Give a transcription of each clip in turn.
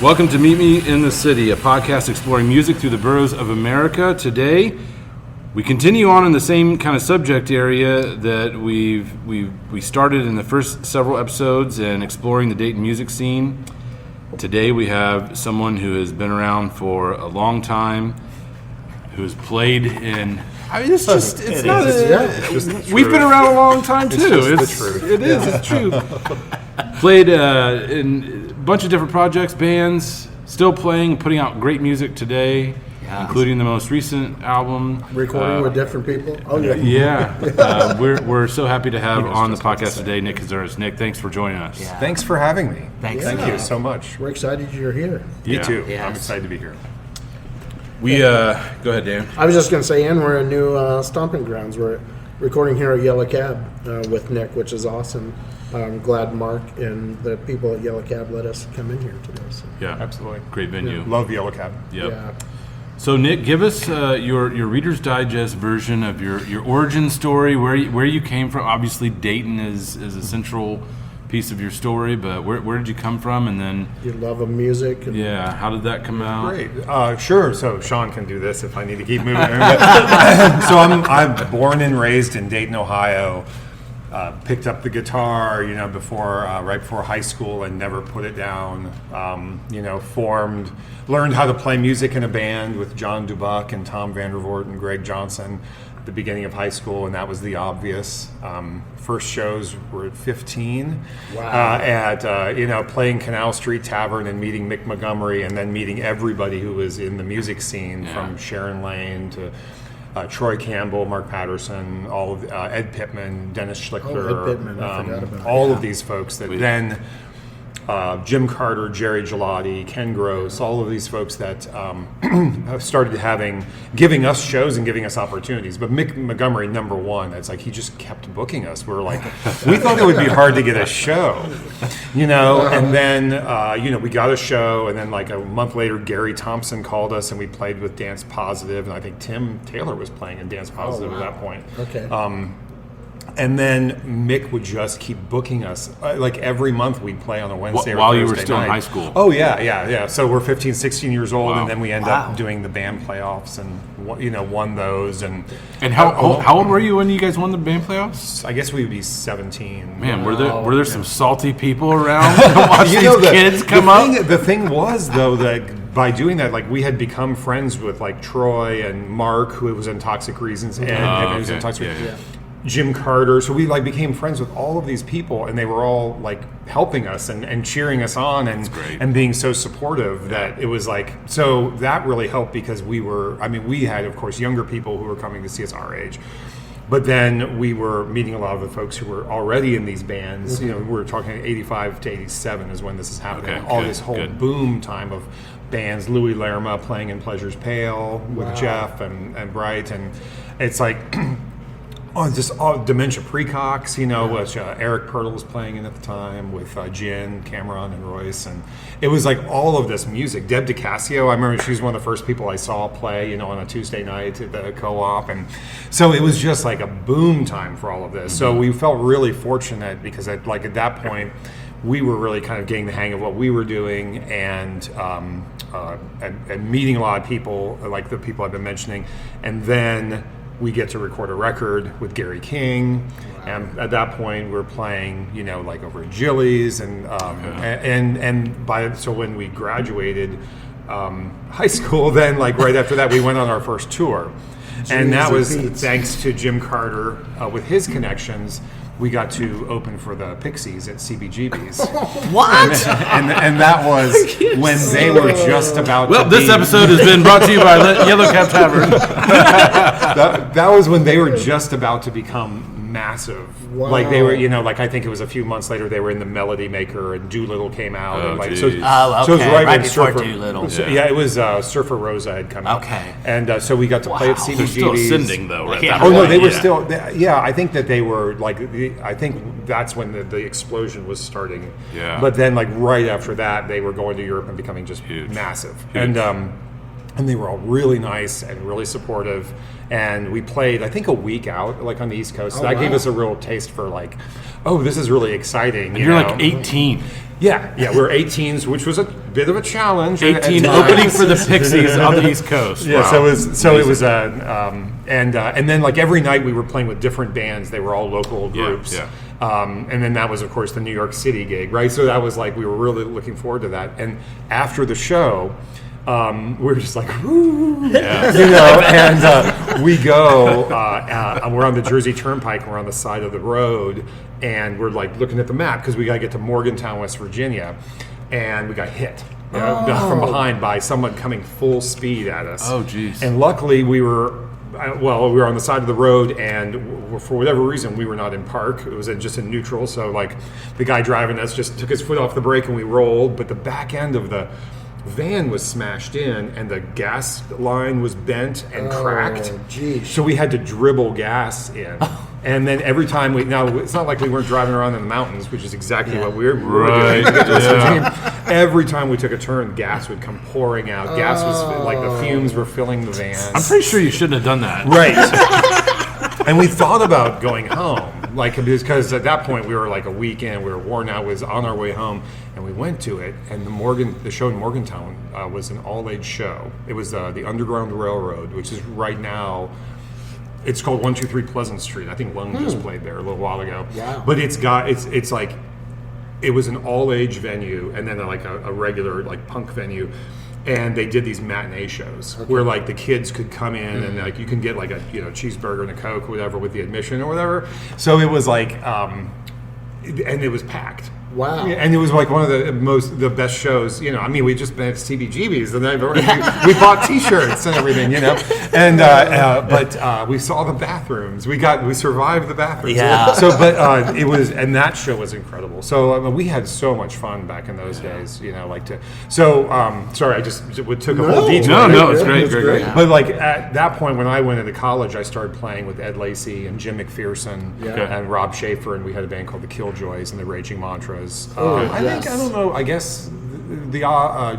Welcome to Meet Me in the City, a podcast exploring music through the boroughs of America. Today, we continue on in the same kind of subject area that we started in the first several episodes in exploring the Dayton music scene. Today, we have someone who has been around for a long time, who has played in... I mean, it's we've been around a long time, too. It's true. Played in a bunch of different projects, bands, still playing, putting out great music today, including the most recent album. Recording with different people? Oh, yeah. Yeah. We're so happy to have on the podcast today Nick Kizirnis. Nick, thanks for joining us. Yeah. Thanks for having me. Thank you so much. We're excited you're here. Me too. Yes. I'm excited to be here. Go ahead, Dan. I was just going to say, and we're in new stomping grounds. We're recording here at Yellow Cab with Nick, which is awesome. I'm glad Mark and the people at Yellow Cab let us come in here today. So. Yeah, absolutely. Great venue. Love Yellow Cab. Yep. Yeah. So, Nick, give us your Reader's Digest version of your origin story, where you came from. Obviously, Dayton is a central piece of your story, but where did you come from, and then your love of music. How did that come out? Great. Sure. So Sean can do this if I need to keep moving. So I'm born and raised in Dayton, Ohio. Picked up the guitar, right before high school, and never put it down. Learned how to play music in a band with John Dubuck and Tom Vandervoort and Greg Johnson at the beginning of high school, and that was the obvious. First shows were at 15. Wow. Playing Canal Street Tavern and meeting Mick Montgomery, and then meeting everybody who was in the music scene, from Sharon Lane to Troy Campbell, Mark Patterson, all of Ed Pittman, Dennis Schlichter, Ed Pittman, I forgot about all of these folks that then Jim Carter, Jerry Gelati, Ken Gross, all of these folks that started giving us shows and giving us opportunities. But Mick Montgomery, number one, it's like he just kept booking us. We were like, we thought it would be hard to get a show, and then, we got a show, and then like a month later, Gary Thompson called us and we played with Dance Positive, and I think Tim Taylor was playing in Dance Positive at that point. Okay. And then Mick would just keep booking us. Like every month we'd play on a Wednesday or while Thursday you were still night. in high school. Oh, yeah. So we're 15, 16 years old, Wow. and then we end up doing the band playoffs and, won those. And how old were you when you guys won the band playoffs? I guess we would be 17. Man, were there some salty people around to watch these kids come up? The thing was, though, that by doing that, like, we had become friends with, like, Troy and Mark, who was in Toxic Reasons, and who was in Toxic Reasons. Jim Carter, so we became friends with all of these people, and they were all helping us and cheering us on and being so supportive that it was so that really helped because we had of course younger people who were coming to see us our age, but then we were meeting a lot of the folks who were already in these bands. We were talking 85 to 87 is when this is happening. This whole boom time of bands. Louis Lerma playing in Pleasure's Pale with Jeff and Bright, and it's like Dementia Precox, which Eric Pirtle was playing in at the time with Jen, Cameron, and Royce. And it was like all of this music. Deb DiCasio, I remember she was one of the first people I saw play, on a Tuesday night at the Co-op. And so it was just like a boom time for all of this. Mm-hmm. So we felt really fortunate because at that point, we were really kind of getting the hang of what we were doing and meeting a lot of people, like the people I've been mentioning. And then we get to record a record with Gary King, and at that point we're playing, over at Jilly's, and so when we graduated high school, then right after that we went on our first tour, and that was thanks to Jim Carter with his connections. We got to open for the Pixies at CBGB's. What? And that was when they were just about to this episode has been brought to you by Yellow Cab Tavern. that was when they were just about to become massive. Wow. Like they were, I think it was a few months later they were in the Melody Maker and Doolittle came out. So okay. So it was right before Surfer, Doolittle. It was Surfer Rosa had come out. Okay. And so we got to play at CBGB's. They're still ascending though, right? Yeah. Oh no, they were still. I think that they were I think that's when the explosion was starting. Yeah. But then right after that, they were going to Europe and becoming just huge. massive. Huge. And they were all really nice and really supportive. And we played, I think, a week out, like on the East Coast. So that gave us a real taste for like, oh, this is really exciting. And you're like 18. Yeah, we were 18s, which was a bit of a challenge. 18 opening for the Pixies on the East Coast. Yeah, wow. And then like every night we were playing with different bands. They were all local groups. Yeah. And then that was, of course, the New York City gig, right? So that was like, we were really looking forward to that. And after the show, we were just like, woo, and we go, we're on the Jersey Turnpike, and we're on the side of the road, and we're like looking at the map because we got to get to Morgantown, West Virginia, and we got hit from behind by someone coming full speed at us. Oh, geez. And luckily we were on the side of the road, and for whatever reason, we were not in park. It was just in neutral, so like the guy driving us just took his foot off the brake and we rolled, but the back end of the van was smashed in and the gas line was bent and cracked. Geez. So we had to dribble gas in. And then every time it's not like we weren't driving around in the mountains, which is exactly what we were doing. Every time we took a turn, gas would come pouring out. Gas was like the fumes were filling the van. I'm pretty sure you shouldn't have done that. Right. And we thought about going home, like, because at that point we were like a weekend, we were worn out, was on our way home, and we went to it. And the show in Morgantown was an all-age show. It was the Underground Railroad, which is right now. It's called 123 Pleasant Street. I think Lung just played there a little while ago. Wow. But it's like, it was an all-age venue, and then like a regular like punk venue. And they did these matinee shows where like the kids could come in and like you can get like a cheeseburger and a Coke or whatever with the admission or whatever. So it was like, and it was packed. Wow. And it was like one of the best shows, I mean, we just been at CBGB's and then we bought T-shirts and everything, and but we saw the bathrooms. We survived the bathrooms. Yeah. So, but and that show was incredible. So we had so much fun back in those days, sorry, I just took a whole detour. No, it's great. Yeah. But like at that point when I went into college, I started playing with Ed Lacey and Jim McPherson and Rob Schaefer, and we had a band called the Killjoys and the Raging Mantras. I don't know. I guess the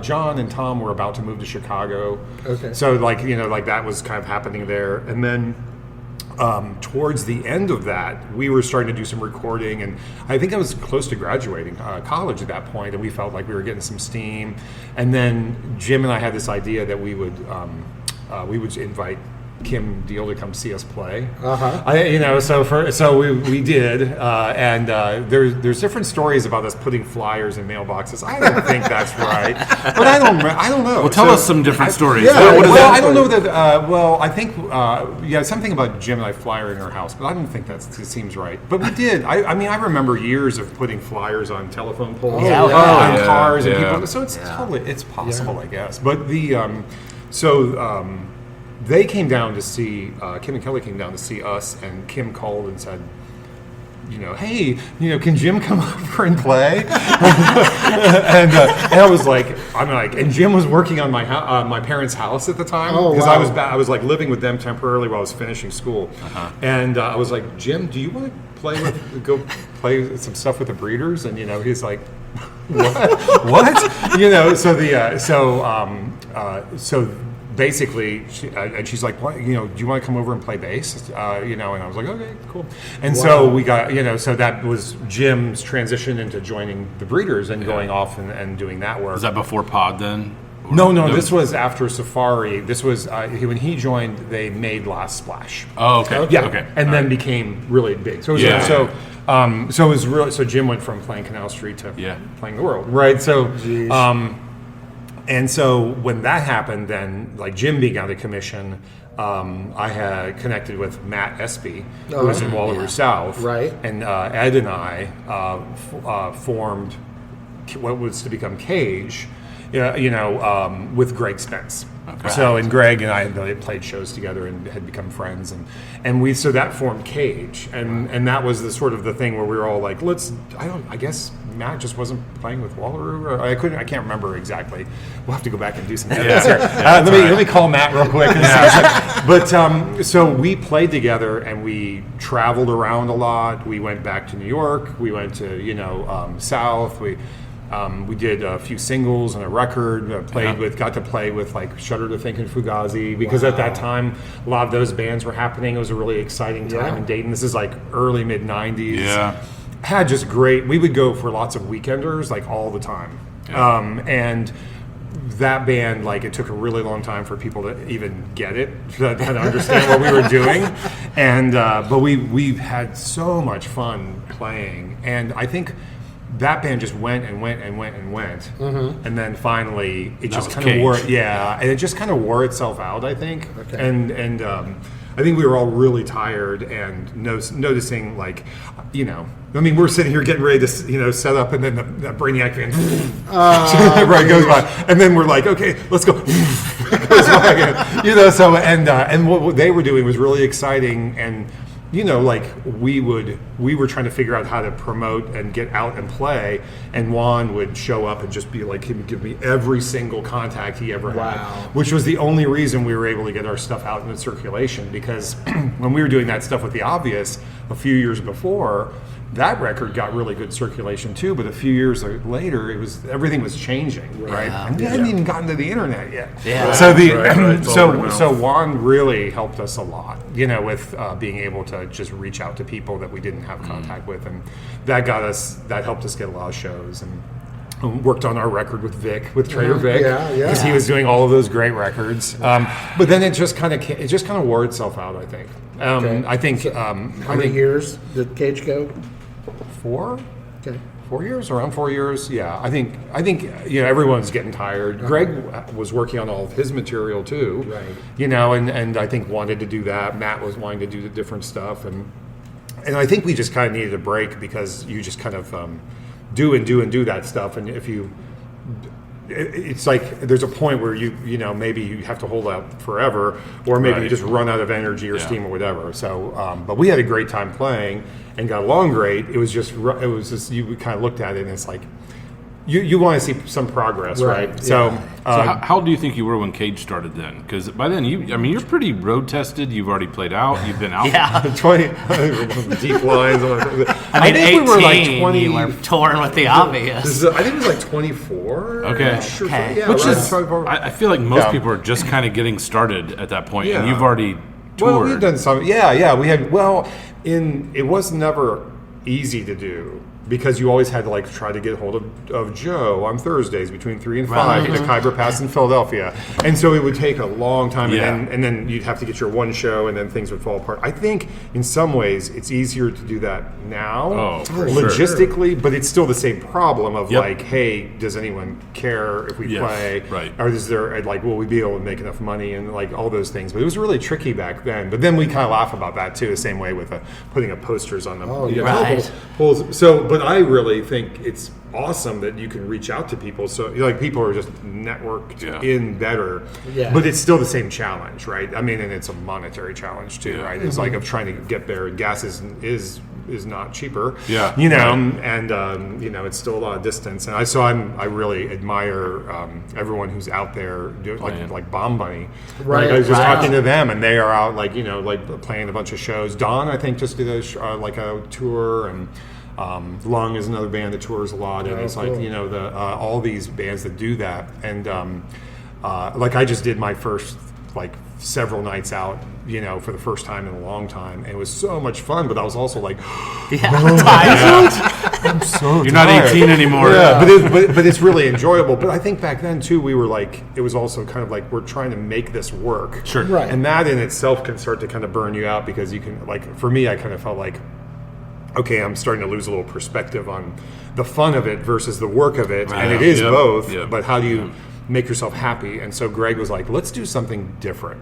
John and Tom were about to move to Chicago. Okay. So like that was kind of happening there, and then towards the end of that, we were starting to do some recording, and I think I was close to graduating college at that point, and we felt like we were getting some steam. And then Jim and I had this idea that we would invite Kim Deal to come see us play. So we did, and there's different stories about us putting flyers in mailboxes. I don't think that's right, but I don't know. Well, tell us some different stories. Yeah, What is Well, that? I don't know that. I think something about Jim and I flyering our house, but I don't think that seems right. But we did. I mean, I remember years of putting flyers on telephone poles, on cars, and people. So it's possible, I guess. But they came down to see, Kim and Kelly came down to see us, and Kim called and said, hey, can Jim come over and play? and I was like, and Jim was working on my parents' house at the time, because I was like living with them temporarily while I was finishing school. And I was like, Jim, do you want to go play some stuff with the Breeders? And he's like, what? So basically, she's like, do you want to come over and play bass? And I was like, okay, cool. And so we got, so that was Jim's transition into joining the Breeders and going off and doing that work. Was that before Pod then? No, this was after Safari. This was when he joined. They made Last Splash. Oh, okay. Yeah, okay. and then became really big. So it was, so it was really. So Jim went from playing Canal Street to playing the world, right? So, and so when that happened, then like Jim being out of commission, I had connected with Matt Espy, who was in Wallaroos South, right? And Ed and I formed what was to become Cage. With Greg Spence. Okay. So, and Greg and I had played shows together and had become friends, and so that formed Cage, and that was the sort of the thing where we were all like, I guess Matt just wasn't playing with Wallaroo, or I can't remember exactly. We'll have to go back and do some edits here. Let me call Matt real quick. But so we played together and we traveled around a lot. We went back to New York. We went to South. We did a few singles and a record. Got to play with like Shudder to Think and Fugazi, because at that time a lot of those bands were happening. It was a really exciting time in Dayton. This is like early mid '90s. Yeah, had just great. We would go for lots of weekenders like all the time, and that band, like, it took a really long time for people to even get it, to understand what we were doing, and but we had so much fun playing, and I think that band just went and went and went and went, and then finally it just kind of wore, and it just kind of wore itself out, I think, and I think we were all really tired and noticing, like, I mean, we're sitting here getting ready to, set up, and then the Brainiac van goes by, and then we're like, okay, let's go. Goes by again. So and what they were doing was really exciting, and like we were trying to figure out how to promote and get out and play, and Juan would show up and just be like, he would give me every single contact he ever had, which was the only reason we were able to get our stuff out into circulation, because when we were doing that stuff with The Obvious a few years before, that record got really good circulation too, but a few years later, everything was changing, right? And we hadn't even gotten to the internet yet. Yeah. So Juan really helped us a lot, with being able to just reach out to people that we didn't have contact with, and that helped us get a lot of shows, and worked on our record with Trader Vic, because he was doing all of those great records. But then it just kind of wore itself out, I think. I think. How many years did Cage go? 4? Okay. 4 years, around 4 years. Yeah, I think everyone's getting tired. Greg was working on all of his material too, right? And I think wanted to do that. Matt was wanting to do the different stuff, and I think we just kind of needed a break, because you just kind of do that stuff, and if you, it's like there's a point where maybe you have to hold out forever, or maybe you just run out of energy or steam or whatever. So, but we had a great time playing and got along great. It was just you kind of looked at it and it's like you want to see some progress, right? Yeah. So how old do you think you were when Cage started then? Because by then you're pretty road tested. You've already played out. You've been out. 20 deep lines. I think 18, we were like 20. You were touring with The Obvious. I think it was like 24. Okay. Sure. Okay. Yeah, which is, I feel like most people are just kind of getting started at that point, and you've already toured. Well, we've done some. Yeah. We had. It was never easy to do, because you always had to like try to get hold of Joe on Thursdays between 3 and 5 at the Khyber Pass in Philadelphia, and so it would take a long time, and then you'd have to get your one show, and then things would fall apart. I think in some ways it's easier to do that now, logistically, but it's still the same problem of like, hey, does anyone care if we play? Right. Or is there like, will we be able to make enough money, and like all those things? But it was really tricky back then. But then we kind of laugh about that too, the same way with putting up posters on them. But I really think it's awesome that you can reach out to people. So like people are just networked in better, but it's still the same challenge, right? I mean, and it's a monetary challenge too, right? It's like of trying to get there, and gas is not cheaper, and it's still a lot of distance. And I really admire everyone who's out there doing like Bomb Bunny. Right. Like, I was just talking to them, and they are out like playing a bunch of shows. Dawn, I think, just did a tour, and Lung is another band that tours a lot, and it's like all these bands that do that, and like I just did my first like several nights out, for the first time in a long time, and it was so much fun. But I was also like, I'm so you're not 18 anymore. Yeah, but it's really enjoyable. But I think back then too, we were like, it was also kind of like we're trying to make this work, right? And that in itself can start to kind of burn you out, because you can, like, for me, I kind of felt like, okay, I'm starting to lose a little perspective on the fun of it versus the work of it, and it is both, but how do you make yourself happy? And so Greg was like, let's do something different,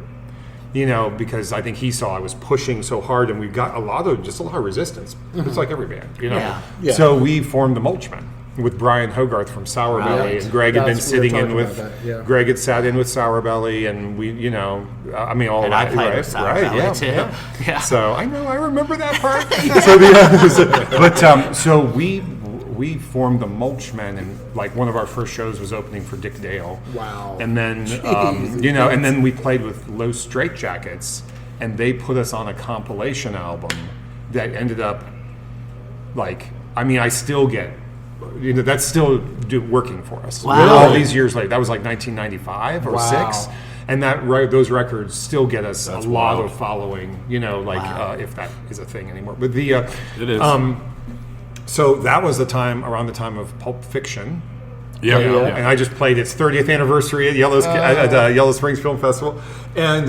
because I think he saw I was pushing so hard, and we've got a lot of resistance. It's like every band, So we formed the Mulchmen with Brian Hogarth from Sour Belly, and Greg had been sitting in with Greg had sat in with Sour Belly, and we, I mean, all and that, I played with Sour Belly too. Yeah. So I remember that part. So we formed the Mulchmen, and like one of our first shows was opening for Dick Dale. Wow. And then and then we played with Los Straitjackets, and they put us on a compilation album that ended up like, I mean, I still get that's still working for us. Wow. All these years later, that was like 1995 or '6. And those records still get us a lot of following, if that is a thing anymore. But it is. So that was around the time of Pulp Fiction. Yeah. And I just played its 30th anniversary at Yellow Springs Film Festival, and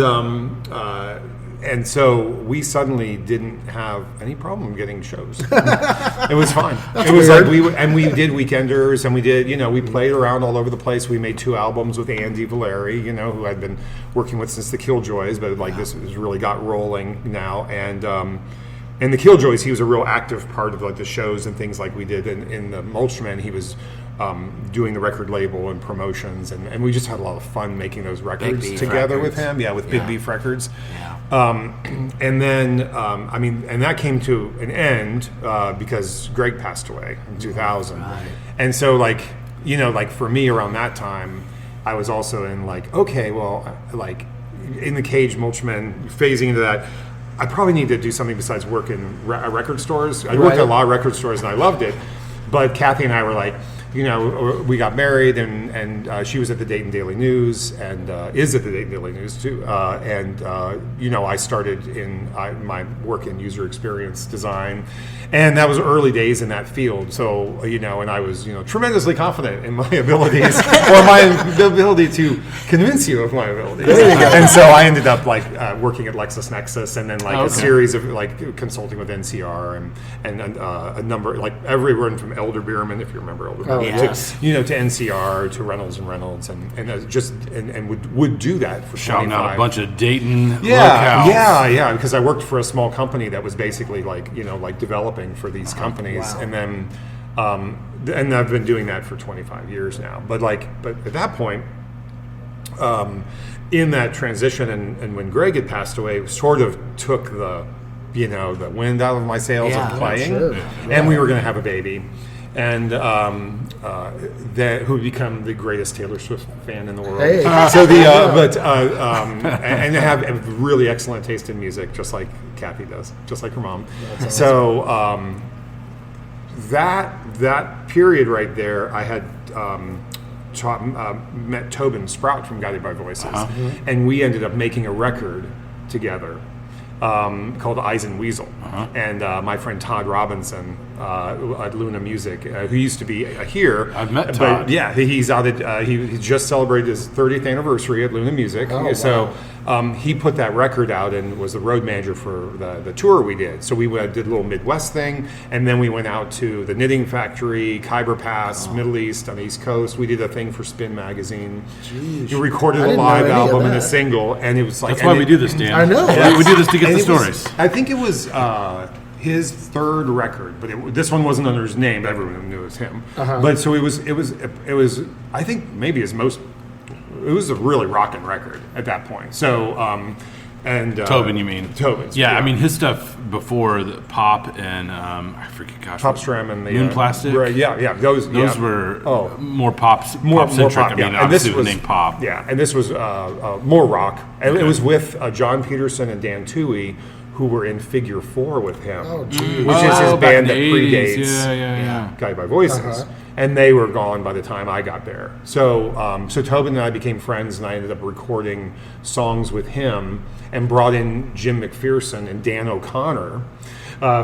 so we suddenly didn't have any problem getting shows. It was fine. It was weird. like we did weekenders, and we did we played around all over the place. We made 2 albums with Andy Valeri, who I'd been working with since the Killjoys, but this has really got rolling now. And the Killjoys, he was a real active part of like the shows and things like we did. In the Mulchman, he was doing the record label and promotions, and we just had a lot of fun making those records together with him. Yeah, with Big Beef Records. Yeah. And then, and that came to an end because Greg passed away in 2000. Right. And so, for me around that time, I was also in in the Cage Mulchman, phasing into that. I probably need to do something besides work in record stores. I worked at a lot of record stores and I loved it. But Kathy and I were like, we got married and she was at the Dayton Daily News and is at the Dayton Daily News too. I started in my work in user experience design. And that was early days in that field. So, and I was, tremendously confident in my abilities or my ability to convince you of my abilities. And so I ended up working at LexisNexis and then a series of consulting with NCR and a number, everyone from Elder Beerman, if you remember Elder Beerman, to NCR, to Reynolds and Reynolds and would do that for shouting 25. out a bunch of Dayton locales. Yeah, because I worked for a small company that was basically developing for these companies, and then and I've been doing that for 25 years now. But at that point, in that transition, and when Greg had passed away, it sort of took the wind out of my sails of playing, and we were going to have a baby. And who would become the greatest Taylor Swift fan in the world. Hey. So and have a really excellent taste in music, just like Kathy does, just like her mom. That's so that period right there, I had met Tobin Sprout from Guided by Voices, and we ended up making a record together. Called Eyes and Weasel, and my friend Todd Robinson at Luna Music, who used to be here. I've met Todd. But yeah, he's out at he just celebrated his 30th anniversary at Luna Music. So he put that record out and was the road manager for the tour we did. So we did a little Midwest thing, and then we went out to the Knitting Factory, Khyber Pass, Middle East on the East Coast. We did a thing for Spin Magazine. Jeez. We recorded a live album and a single, and it was that's why we do this, Dan. I know. We do this to get the stories. I think it was his third record, but this one wasn't under his name. But everyone knew it was him. But so it was. I think maybe his most. It was a really rockin' record at that point. So, Tobin, you mean? Tobin's. Yeah, I mean his stuff before the Pop and I forget. Gosh, Pop Stram and the Moon Plastic. Right, yeah, those were more pop-centric. I mean, and obviously this was the name Pop. Yeah, and this was more rock. And it was with John Peterson and Dan Toohey, who were in Figure 4 with him, which is his band that predates Guided by Voices. And they were gone by the time I got there. So Tobin and I became friends, and I ended up recording songs with him and brought in Jim McPherson and Dan O'Connor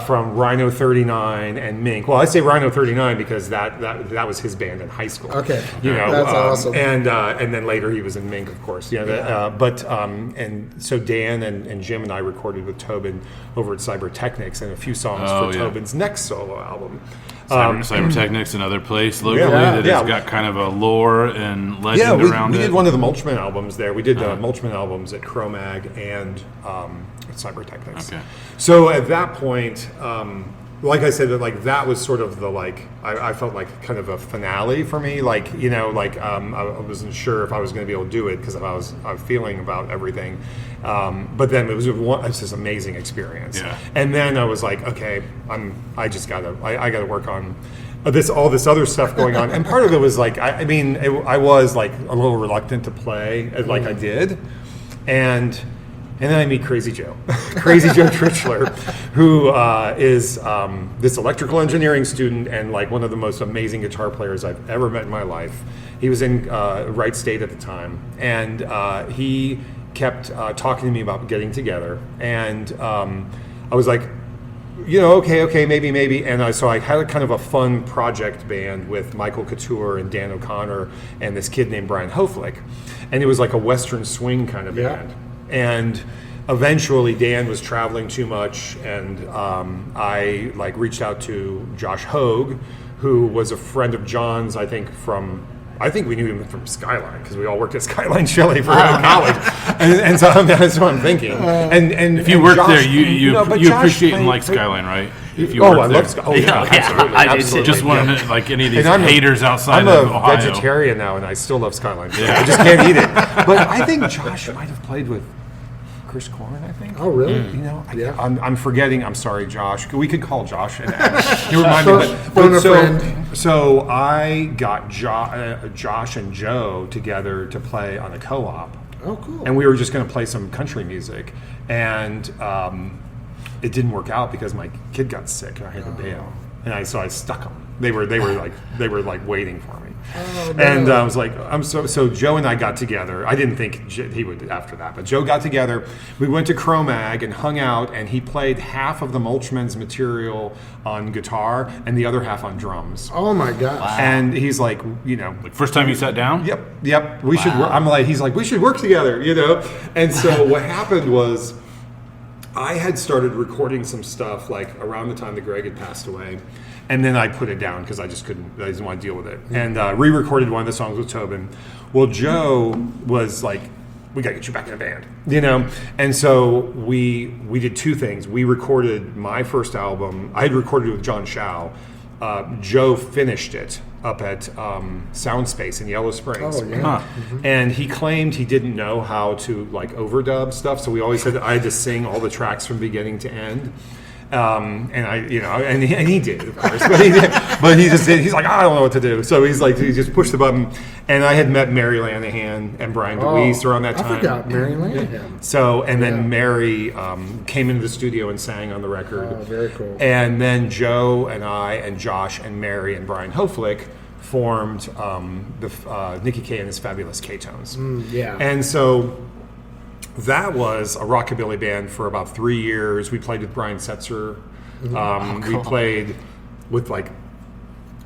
from Rhino 39 and Mink. Well, I say Rhino 39 because that was his band in high school. Okay, that's awesome. And then later he was in Mink, of course. And so Dan and Jim and I recorded with Tobin over at Cybertechnics and a few songs for Tobin's next solo album. Cybertechnics, another place locally that has got kind of a lore and legend around it. We did one of the Mulchman albums there. We did Mulchman albums at Cro-Mag and at Cybertechnics. Okay. So at that point, like I said, that was sort of the I felt like kind of a finale for me. I wasn't sure if I was going to be able to do it because I was feeling about everything. But then it was this amazing experience. Yeah. And then I was like, okay, I gotta work on all this other stuff going on. And part of it was I was like a little reluctant to play like I did, and And then I meet Crazy Joe, Crazy Joe Tritchler, who is this electrical engineering student and like one of the most amazing guitar players I've ever met in my life. He was in Wright State at the time, and he kept talking to me about getting together. And I was like, okay, maybe. And so I had a kind of a fun project band with Michael Couture and Dan O'Connor and this kid named Brian Hoflick. And it was like a Western swing kind of band. And eventually Dan was traveling too much, and I like reached out to Josh Hogue, who was a friend of John's, I think we knew him from Skyline because we all worked at Skyline Chili for college, and so that's what I'm thinking. And if you worked Josh, there, you appreciate and like Skyline, right? If you I love Skyline. Oh yeah, absolutely. Just wanted to, like any of these haters outside of Ohio. I'm a vegetarian now, and I still love Skyline. Yeah. I just can't eat it. But I think Josh might have played with Chris Corrin, I think. Oh, really? I'm forgetting. I'm sorry, Josh. We could call Josh and ask. He reminded me. So I got Josh and Joe together to play on a co-op. Oh, cool. And we were just going to play some country music, and it didn't work out because my kid got sick and I had to bail, and so I stuck them. They were like waiting for me. Oh, no. And I was like, so Joe and I got together. I didn't think he would after that, but Joe got together. We went to Cro-Mag and hung out, and he played half of the Mulchman's material on guitar and the other half on drums. Oh my gosh. Wow. And he's like, like first time you sat down? Yep. We should work. I'm like, he's like, we should work together, And so what happened was I had started recording some stuff like around the time that Greg had passed away. And then I put it down because I didn't want to deal with it. And re-recorded one of the songs with Tobin. Well, Joe was like, we got to get you back in a band, And so we did two things. We recorded my first album. I had recorded it with John Shao. Joe finished it up at Soundspace in Yellow Springs. Oh, yeah. And he claimed he didn't know how to like overdub stuff. So we always said that I had to sing all the tracks from beginning to end. And I, and he did, of course, but he just did. He's like, I don't know what to do. So he just pushed the button. And I had met Mary Lanahan and Brian DeWeese around that time. I forgot Mary Lanahan. So, and then Mary came into the studio and sang on the record. Oh, very cool. And then Joe and I and Josh and Mary and Brian Hoflick formed the Nicky K and his Fabulous K-Tones. And so that was a rockabilly band for about 3 years. We played with Brian Setzer. Cool. We played with like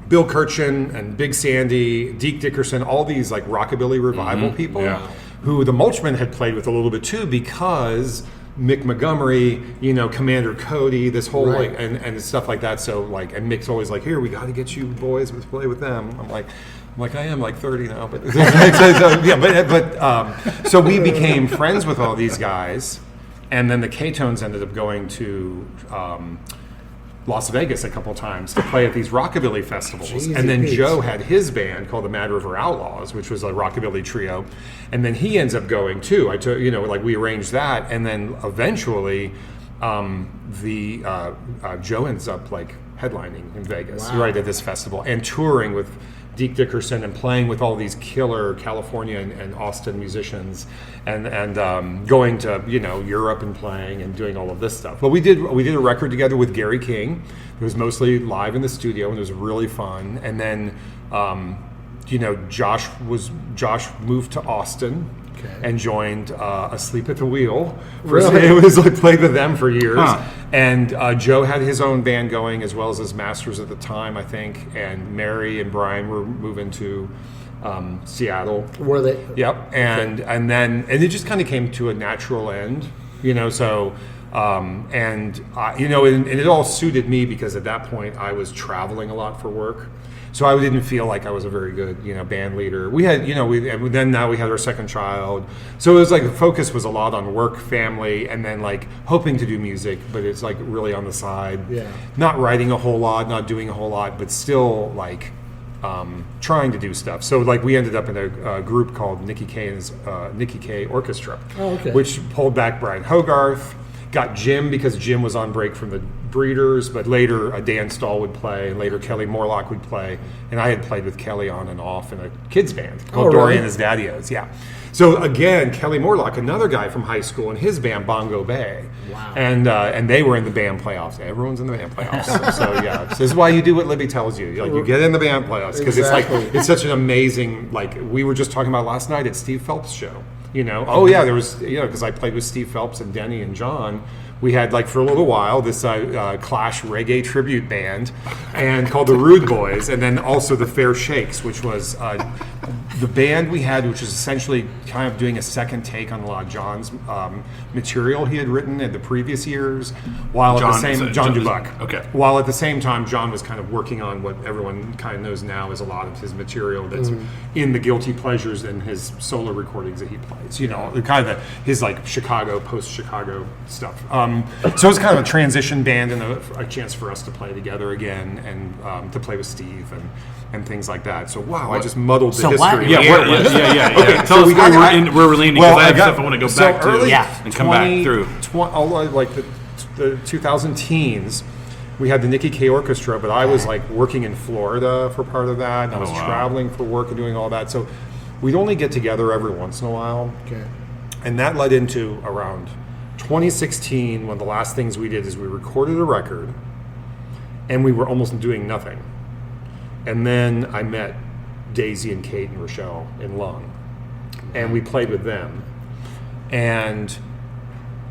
Bill Kirchen and Big Sandy, Deke Dickerson, all these like rockabilly revival people who the Mulchmen had played with a little bit too, because Mick Montgomery, Commander Cody, this whole and stuff like that. So like, and Mick's always like, here, we got to get you boys to play with them. I'm like, I am like 30 now, but so we became friends with all these guys, and then the K-Tones ended up going to Las Vegas a couple times to play at these rockabilly festivals. And then Joe had his band called the Mad River Outlaws, which was a rockabilly trio, and then he ends up going too. We arranged that, and then eventually Joe ends up like headlining in Vegas, right at this festival, and touring with Deke Dickerson and playing with all these killer California and Austin musicians, and going to Europe and playing and doing all of this stuff. But we did a record together with Gary King. It was mostly live in the studio, and it was really fun. And then Josh moved to Austin. Okay. And joined Asleep at the Wheel. It was like played with them for years. And Joe had his own band going, as well as his masters at the time, I think. And Mary and Brian were moving to Seattle. Were they? Yep. And it just kind of came to a natural end, So and it all suited me because at that point I was traveling a lot for work. So I didn't feel like I was a very good, band leader. We had, now we had our second child. So it was like the focus was a lot on work, family, and then like hoping to do music, but it's like really on the side. Yeah. Not writing a whole lot, not doing a whole lot, but still like trying to do stuff. So like we ended up in a group called Nicky K and his Nicky K Orchestra, which pulled back Brian Hogarth got Jim because Jim was on break from the Breeders, but later Dan Stahl would play, and later Kelly Morlock would play, and I had played with Kelly on and off in a kids band called Dory and His Daddy-O's. Yeah. So again, Kelly Morlock, another guy from high school, and his band Bongo Bay. Wow. And they were in the band playoffs. Everyone's in the band playoffs. So yeah, so this is why you do what Libby tells you. Like, you get in the band playoffs because it's such an amazing. Like we were just talking about last night at Steve Phelps' show. Oh yeah, there was because I played with Steve Phelps and Denny and John. We had for a little while this Clash reggae tribute band, and called the Rude Boys, and then also the Fair Shakes, which was the band we had, which was essentially kind of doing a second take on a lot of John's material he had written in the previous years, while John Dubuck. Okay. While at the same time, John was kind of working on what everyone kind of knows now as a lot of his material that's in the Guilty Pleasures and his solo recordings that he plays. His Chicago, post-Chicago stuff. So it was kind of a transition band and a chance for us to play together again and to play with Steve and things like that. So wow, I just muddled the history. Yeah. Okay, tell us where we're leaning, because I have stuff I want to go back to and come back through. The 2000 teens, we had the Nicky K Orchestra, but I was working in Florida for part of that, and I was traveling for work and doing all that. So we'd only get together every once in a while. Okay. And that led into around 2016, one of the last things we did is we recorded a record, and we were almost doing nothing. And then I met Daisy and Kate and Rochelle in Lung, and we played with them. And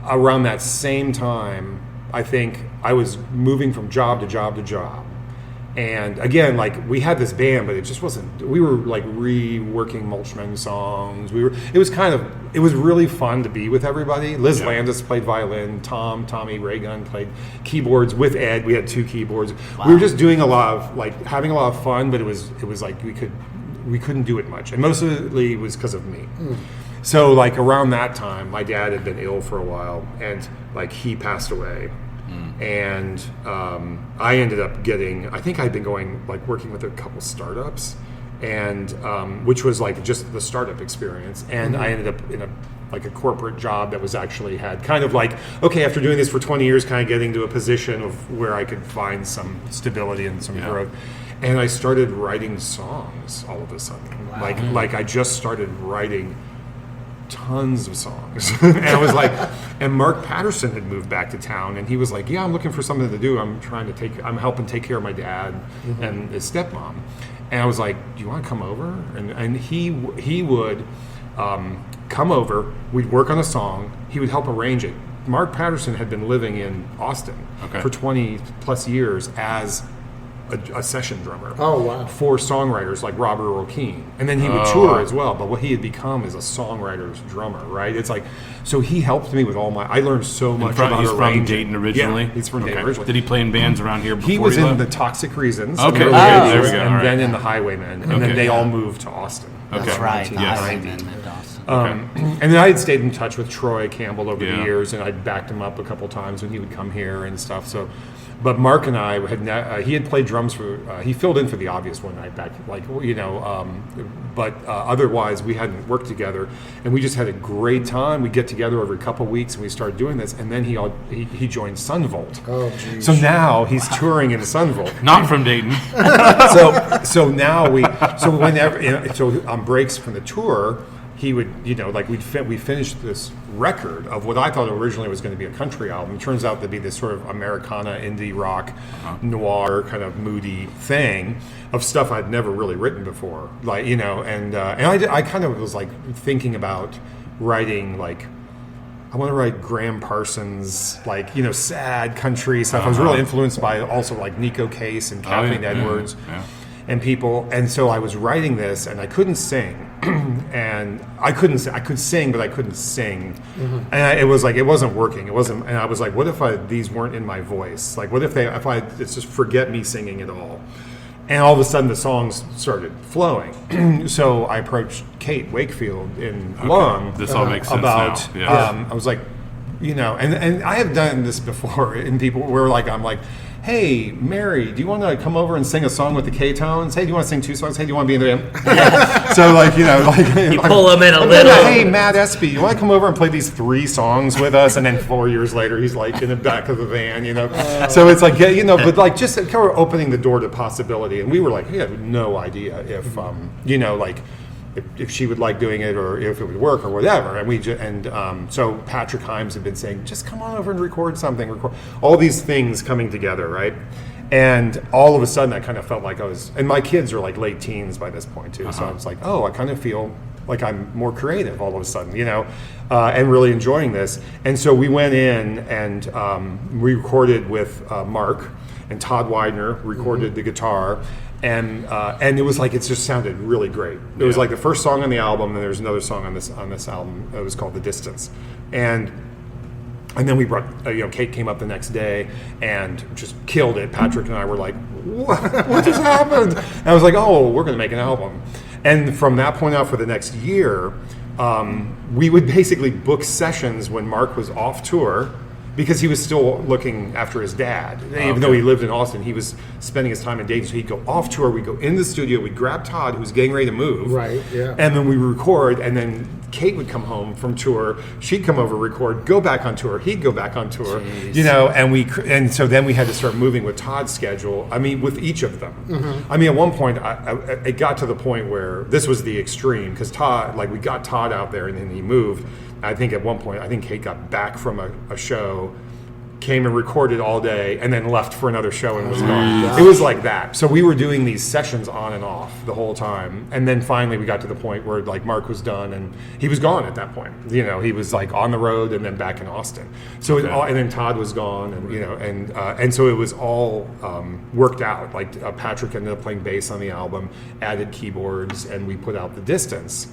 around that same time, I think I was moving from job to job to job. And again, we had this band, but it just wasn't. We were reworking Mulchman songs. It was really fun to be with everybody. Liz Landis played violin. Tommy Raygun played keyboards with Ed. We had 2 keyboards. Wow. We were just doing a lot of having a lot of fun, but it was we couldn't do it much, and mostly it was because of me. So around that time, my dad had been ill for a while, and he passed away. And I ended up I think I'd been going, working with a couple startups, and which was just the startup experience. And I ended up in a corporate job that was actually had kind of okay, after doing this for 20 years, kind of getting to a position of where I could find some stability and some growth. And I started writing songs all of a sudden. Wow. I just started writing tons of songs. And I was and Mark Patterson had moved back to town, and he was yeah, I'm looking for something to do. I'm helping take care of my dad and his stepmom. And I was do you want to come over? And he would come over, we'd work on a song, he would help arrange it. Mark Patterson had been living in Austin for 20 plus years as a session drummer. Oh, wow. For songwriters like Robert Earl Keen. And then he would tour as well, but what he had become is a songwriter's drummer, right? It's so he helped me with I learned so much about He's arranging. from Dayton originally? Yeah, he's from Dayton originally. Did he play in bands around here before he was in left? the Toxic Reasons. Okay. There we go. And then in the Highwaymen. And then they all moved to Austin. That's right. And then I had stayed in touch with Troy Campbell over the years, and I'd backed him up a couple times when he would come here and stuff. So, but Mark and I he had played drums for. He filled in for the Obvious one night back, but otherwise we hadn't worked together, and we just had a great time. We get together every couple weeks, and we started doing this. And then he joined Sunvolt. Oh, geez. So now he's touring in Sunvolt. Not from Dayton. So now whenever on breaks from the tour, he would, we finished this record of what I thought originally was going to be a country album. It turns out to be this sort of Americana, indie rock, noir kind of moody thing of stuff I'd never really written before. And I kind of was thinking about writing I want to write Graham Parsons, sad country stuff. I was really influenced by also Nico Case and Kathleen Edwards. And people, and so I was writing this, and I couldn't sing, and I could sing, but I couldn't sing, and it wasn't working. It wasn't, and I was what if these weren't in my voice? What if it's just forget me singing at all? And all of a sudden the songs started flowing. So I approached Kate Wakefield in Lung. This all makes sense about, now. I was and I have done this before in people where I'm hey, Mary, do you want to come over and sing a song with the K-Tones? Hey, do you want to sing 2 songs? Hey, do you want to be in the band? So like, you pull him in a little. Hey, Matt Espy, you want to come over and play these 3 songs with us? And then 4 years later, he's like in the back of the van, So it's like, but like just kind of opening the door to possibility. And we were like, we had no idea if, if she would like doing it or if it would work or whatever. And so Patrick Himes had been saying, just come on over and record something, all these things coming together, right? And all of a sudden I kind of felt like and my kids are like late teens by this point too. So I was like, I kind of feel like I'm more creative all of a sudden, and really enjoying this. And so we went in and we recorded with Mark, and Todd Widener recorded the guitar. And it was like, it just sounded really great. It was like the first song on the album, and there's another song on this album. It was called "The Distance," and then we brought Kate came up the next day and just killed it. Patrick and I were like, what just happened? And I was like, we're going to make an album. And from that point out, for the next year, we would basically book sessions when Mark was off tour, because he was still looking after his dad. Even though he lived in Austin, he was spending his time in Dayton. So he'd go off tour, we'd go in the studio, we'd grab Todd, who was getting ready to move. Right, yeah. And then we record, and then Kate would come home from tour, she'd come over, record, go back on tour, he'd go back on tour. Jeez. And so then we had to start moving with Todd's schedule, with each of them. Mm-hmm. At one point, it got to the point where this was the extreme, because Todd, we got Todd out there, and then he moved. I think at one point, Kate got back from a show, came and recorded all day, and then left for another show and was gone. It was like that. So we were doing these sessions on and off the whole time. And then finally we got to the point where Mark was done and he was gone at that point. He was on the road and then back in Austin. So and then Todd was gone, and and so it was all worked out. Patrick ended up playing bass on the album, added keyboards, and we put out The Distance.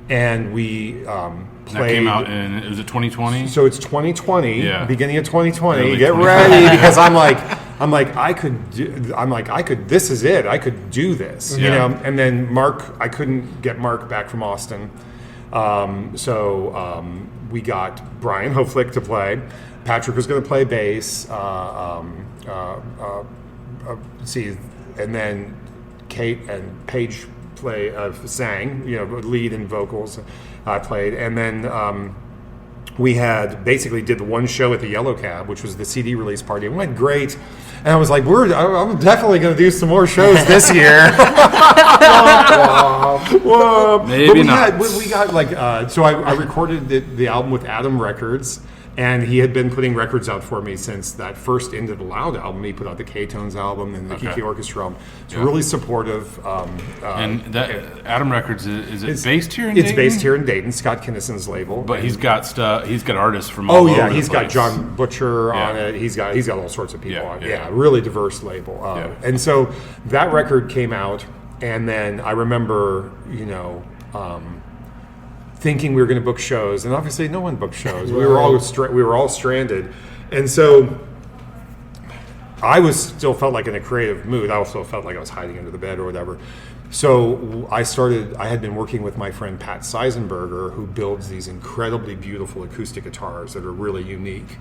And we played. That came out was it 2020? So it's 2020, beginning of 2020. Early Get 2020. ready, because this is it. I could do this, And then Mark, I couldn't get Mark back from Austin. So we got Brian Hoflick to play. Patrick was going to play bass. And then Kate and Paige sang, lead and vocals. I played, and then we basically did the one show at the Yellow Cab, which was the CD release party. It went great, and I was like, I'm definitely going to do some more shows this year. Maybe not. We got so I recorded the album with Adam Records. And he had been putting records out for me since that first Into the Loud album. He put out the K-Tones album and the Kiki Orchestra album. It's really supportive. And that Adam Records, is it based here in Dayton? It's based here in Dayton, Scott Kinnison's label. But he's got stuff. He's got artists from all over the he's place. got John Butcher on it. He's got all sorts of people on it. Yeah. Really diverse label. And so that record came out, and then I remember, thinking we were going to book shows, and obviously no one booked shows. Right. We were all stranded, and so I still felt like in a creative mood. I also felt like I was hiding under the bed or whatever. So I had been working with my friend Pat Seisenberger, who builds these incredibly beautiful acoustic guitars that are really unique.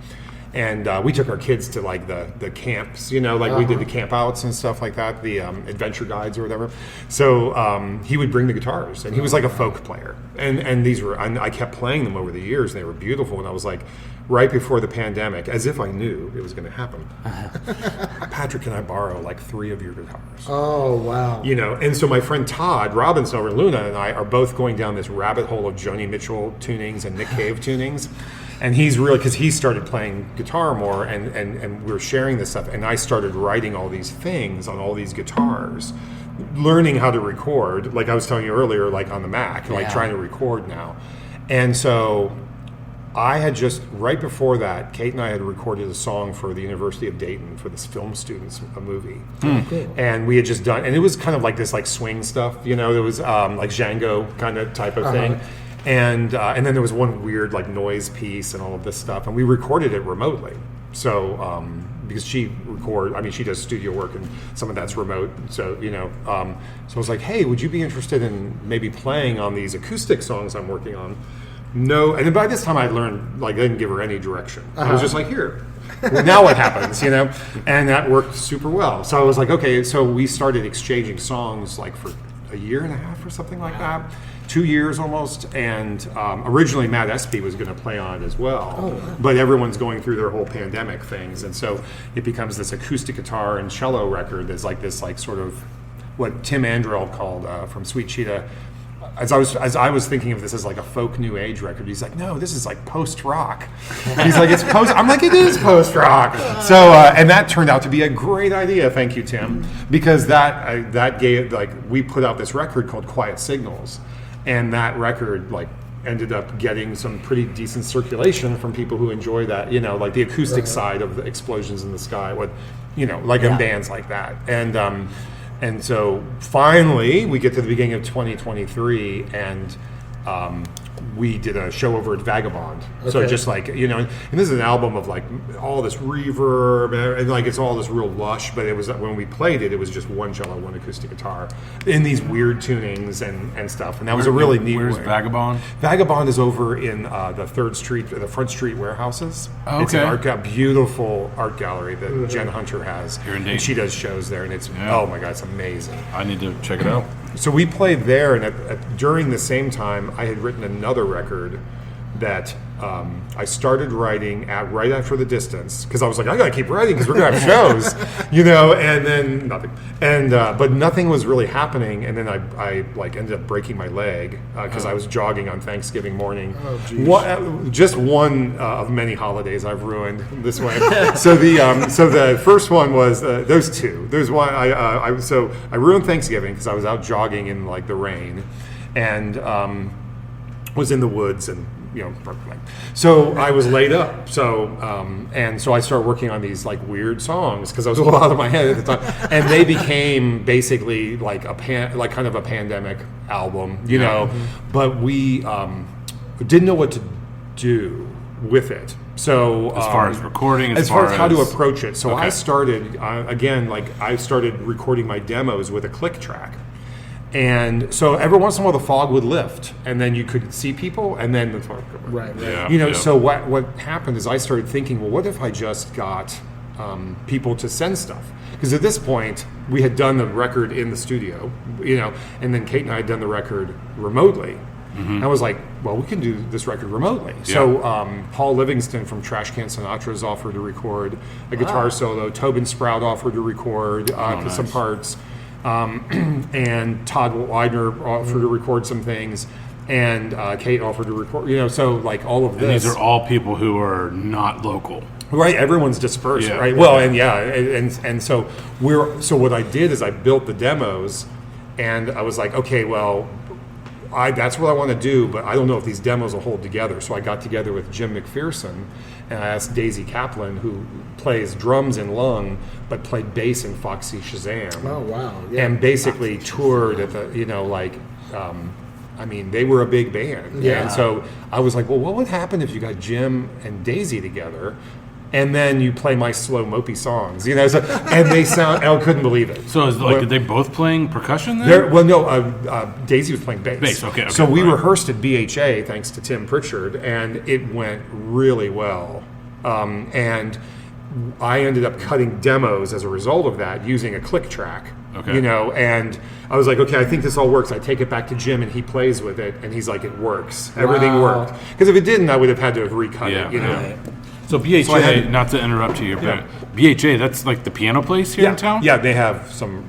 And we took our kids to the camps, we did the camp outs and stuff like that, the adventure guides or whatever. So he would bring the guitars, and he was like a folk player. And these were, I kept playing them over the years, and they were beautiful. And I was like, right before the pandemic, as if I knew it was going to happen, Patrick, can I borrow 3 of your guitars? Oh, wow. And so my friend Todd Robinson over in Luna and I are both going down this rabbit hole of Joni Mitchell tunings and Nick Cave tunings. And he's really, because he started playing guitar more, and we were sharing this stuff, and I started writing all these things on all these guitars, learning how to record, like I was telling you earlier, on the Mac, trying to record now. And so I had just, right before that, Kate and I had recorded a song for the University of Dayton for this film students, a movie. Cool. And we had just done, and it was kind of like this swing stuff, it was like Django kind of type of thing. And then there was one weird noise piece and all of this stuff, and we recorded it remotely. So because she does studio work, and some of that's remote. So so I was like, hey, would you be interested in maybe playing on these acoustic songs I'm working on? No, and then by this time I learned, I didn't give her any direction. I was just like, here. Well, now what happens, you know? And that worked super well. So I was like, okay, so we started exchanging songs like for a year and a half or something like that. 2 years almost, and originally Matt Espy was going to play on it as well, but everyone's going through their whole pandemic things, and so it becomes this acoustic guitar and cello record that's like this, like sort of what Tim Andrell called from Sweet Cheetah. As I was thinking of this as like a folk new age record, he's like, no, this is like post rock. He's like, it's post. I'm like, it is post rock. So and that turned out to be a great idea. Thank you, Tim, because that gave, like, we put out this record called Quiet Signals. And that record, like, ended up getting some pretty decent circulation from people who enjoy that, you know, like the acoustic side of the Explosions in the Sky, with, you know, like in bands like that. And so finally, we get to the beginning of 2023, and we did a show over at Vagabond. So just like, you know, and this is an album of like all this reverb and like it's all this real lush, but it was, when we played it, it was just one cello, one acoustic guitar in these weird tunings and stuff. And that was a really neat Where's way. Vagabond? Vagabond is over in the 3rd Street, the Front Street warehouses. Oh, okay. It's an beautiful art gallery that Jen Hunter has. Here in Dayton. And she does shows there, and it's, oh my God, it's amazing. I need to check it out. So we played there, and during the same time, I had written another record that I started writing right after The Distance, because I was like, I gotta keep writing because we're gonna have shows, you know. And then nothing, and but nothing was really happening. And then I like ended up breaking my leg because I was jogging on Thanksgiving morning. Just one of many holidays I've ruined this way. So the first one was those two. There's one I ruined Thanksgiving because I was out jogging in like the rain, and was in the woods and, you know, so I was laid up. So and so I started working on these like weird songs because I was a little out of my head at the time, and they became basically like kind of a pandemic album, you know. But we didn't know what to do with it. So as far as recording, as far as how to approach it. So I started I started recording my demos with a click track. And so every once in a while the fog would lift, and then you could see people, and then the fog would right. Yeah, you know. So what happened is I started thinking, well, what if I just got people to send stuff? Because at this point we had done the record in the studio, you know, and then Kate and I had done the record remotely. And I was like, well, we can do this record remotely. Yeah. So Paul Livingston from Trash Can Sinatra's offered to record a guitar solo. Tobin Sprout offered to record some parts. And Todd Widener offered to record some things, and Kate offered to record, you know, so like all of this. And these are all people who are not local. Right, everyone's dispersed, right? Well, and so what I did is I built the demos, and I was like, okay, well, that's what I want to do, but I don't know if these demos will hold together. So I got together with Jim McPherson, and I asked Daisy Kaplan, who plays drums in Lung, but played bass in Foxy Shazam. Oh, wow. Yeah. And basically toured at the, you know, like, I mean, they were a big band. Yeah. And so I was like, well, what would happen if you got Jim and Daisy together, and then you play my slow, mopey songs, you know? So, and they sound, I couldn't believe it. So is like, are they both playing percussion then? Well, no, Daisy was playing bass. Bass, okay. So we rehearsed at BHA, thanks to Tim Pritchard, and it went really well. And I ended up cutting demos as a result of that using a click track. Okay. You know, and I was like, okay, I think this all works. I take it back to Jim, and he plays with it, and he's like, it works. Everything worked. Because if it didn't, I would have had to have recut it, you know. Right. So BHA, not to interrupt you, but BHA, that's like the piano place here in town? Yeah, they have some...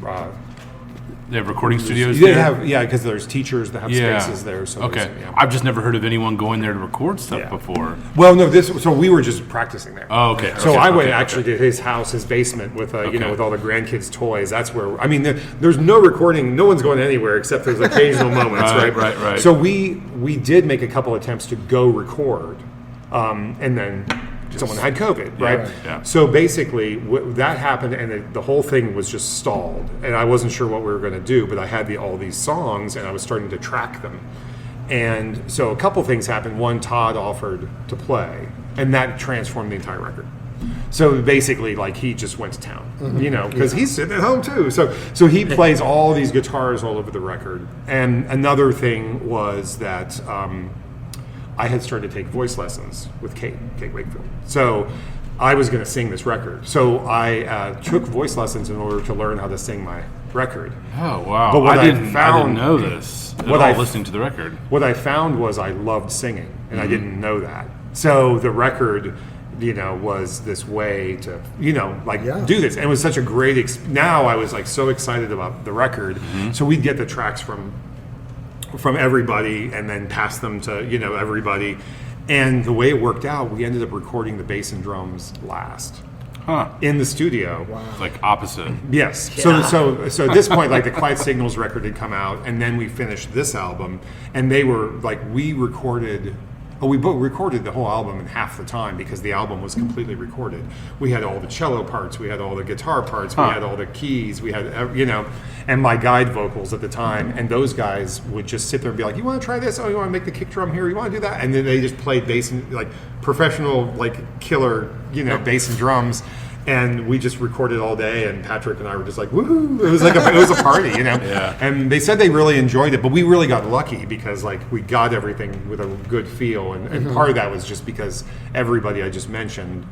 they have recording studios they there? have, because there's teachers that have spaces there. So okay. I've just never heard of anyone going there to record stuff before. Well, no, so we were just practicing there. Oh, okay. So I went actually to his house, his basement, with you know, with all the grandkids' toys. That's where, I mean, there's no recording. No one's going anywhere except there's occasional moments, right? Right. So we did make a couple attempts to go record, and then someone had COVID, right? Yeah. So basically, that happened, and the whole thing was just stalled, and I wasn't sure what we were going to do. But I had all these songs, and I was starting to track them. And so a couple things happened. One, Todd offered to play, and that transformed the entire record. So basically, like, he just went to town, you know, because he's sitting at home too. So he plays all these guitars all over the record. And another thing was that I had started to take voice lessons with Kate Wakefield. So I was going to sing this record. So I took voice lessons in order to learn how to sing my record. Oh, wow. But what I didn't know this at all listening to the record. What I found was I loved singing, and I didn't know that. So the record, was this way to, do this. And it was such a great, now I was like so excited about the record. So we'd get the tracks from everybody and then pass them to, everybody. And the way it worked out, we ended up recording the bass and drums last. In the studio. Wow. It's like opposite. Yes. Yeah. So at this point, like the Quiet Signals record had come out, and then we finished this album, and they were like, we both recorded the whole album in half the time because the album was completely recorded. We had all the cello parts, we had all the guitar parts, we had all the keys, we had, and my guide vocals at the time. And those guys would just sit there and be like, you want to try this? Oh, you want to make the kick drum here? You want to do that? And then they just played bass and like professional, like killer, bass and drums. And we just recorded all day, and Patrick and I were just like, woohoo! It was like it was a party, Yeah. And they said they really enjoyed it, but we really got lucky because like we got everything with a good feel, and part of that was just because everybody I just mentioned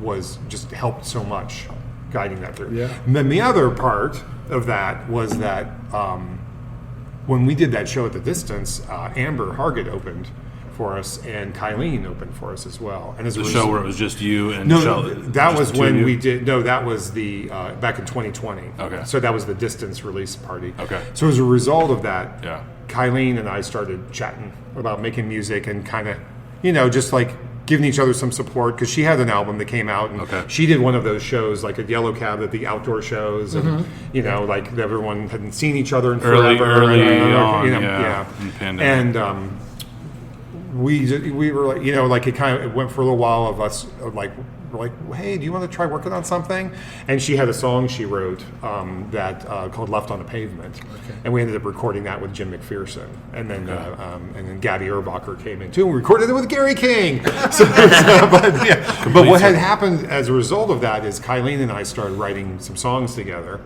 was just helped so much guiding that through. Yeah. And then the other part of that was that when we did that show at the Distance, Amber Hargett opened for us, and Kylene opened for us as well. And as the show where it was just you and that was when we did. No, that was the back in 2020. Okay. So that was the Distance release party. Okay. So as a result of that, yeah, Kylene and I started chatting about making music and kind of, just like giving each other some support because she had an album that came out, and she did one of those shows like at Yellow Cab at the outdoor shows, and like everyone hadn't seen each other in forever. Early on, and we were like, like it went for a little while of us like, we're like, hey, do you want to try working on something? And she had a song she wrote that called "Left on the Pavement," and we ended up recording that with Jim McPherson, and then Gabby Erbacher came in too, and we recorded it with Gary King. But what had happened as a result of that is Kylene and I started writing some songs together.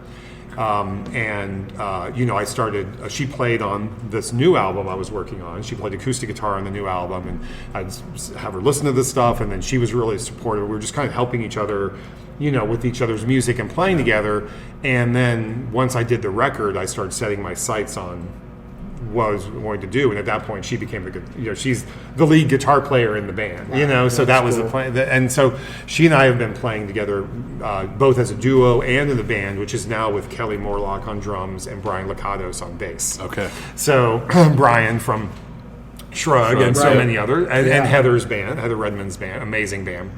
I started, she played on this new album I was working on. She played acoustic guitar on the new album, and I'd have her listen to this stuff, and then she was really supportive. We were just kind of helping each other, with each other's music and playing together. And then once I did the record, I started setting my sights on what I was going to do, and at that point she became she's the lead guitar player in the band. So that was cool. The plan. And so she and I have been playing together both as a duo and in the band, which is now with Kelly Morlock on drums and Brian Lakatos on bass. Okay. So Brian from Shrug and so many others, and Heather Redmond's band, amazing band.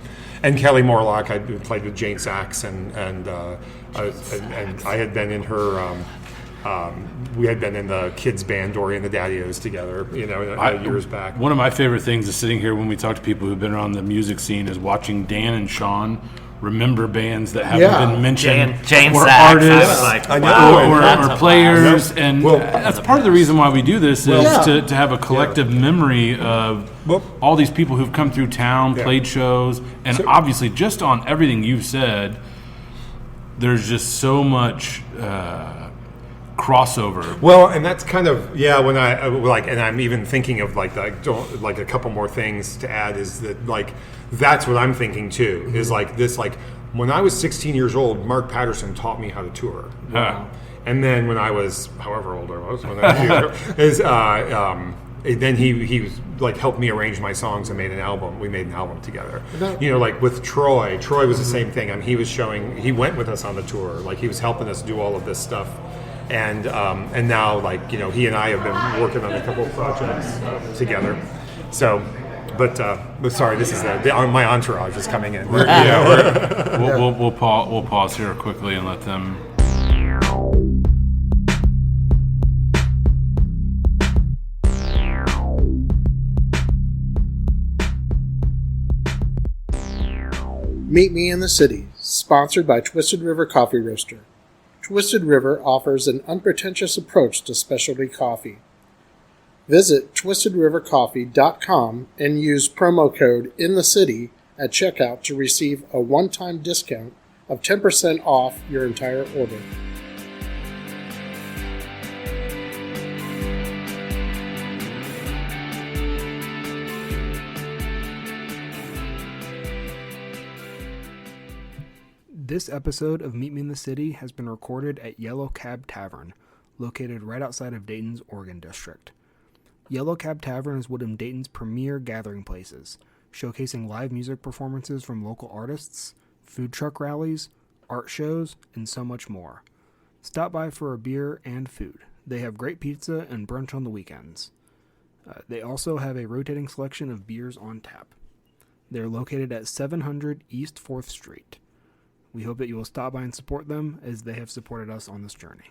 And Kelly Morlock, I played with Jane Sachs, and I had been in her. We had been in the kids band Dory and the Daddy-O's together, years back. One of my favorite things is sitting here when we talk to people who've been around the music scene is watching Dan and Sean remember bands that haven't been mentioned, Jane or Sachs, artists, or players, and well, that's part of the reason why we do this is to have a collective memory of all these people who've come through town, played shows, and obviously just on everything you've said, there's just so much crossover. Well, and that's kind of when I and I'm even thinking of like a couple more things to add is that like that's what I'm thinking too is like this like when I was 16 years old, Mark Patterson taught me how to tour. Wow. And then when I was however old I was when I was then he was like helped me arrange my songs and made an album. We made an album together. Like with Troy was the same thing. I mean, he went with us on the tour. Like he was helping us do all of this stuff. And now, like, he and I have been working on a couple of projects together. So, but sorry, this is my entourage is coming in. We'll pause here quickly and let them. Meet Me in the City, sponsored by Twisted River Coffee Roaster. Twisted River offers an unpretentious approach to specialty coffee. Visit twistedrivercoffee.com and use promo code INTHECITY at checkout to receive a one-time discount of 10% off your entire order. This episode of Meet Me in the City has been recorded at Yellow Cab Tavern, located right outside of Dayton's Oregon District. Yellow Cab Tavern is one of Dayton's premier gathering places, showcasing live music performances from local artists, food truck rallies, art shows, and so much more. Stop by for a beer and food. They have great pizza and brunch on the weekends. They also have a rotating selection of beers on tap. They're located at 700 East 4th Street. We hope that you will stop by and support them as they have supported us on this journey.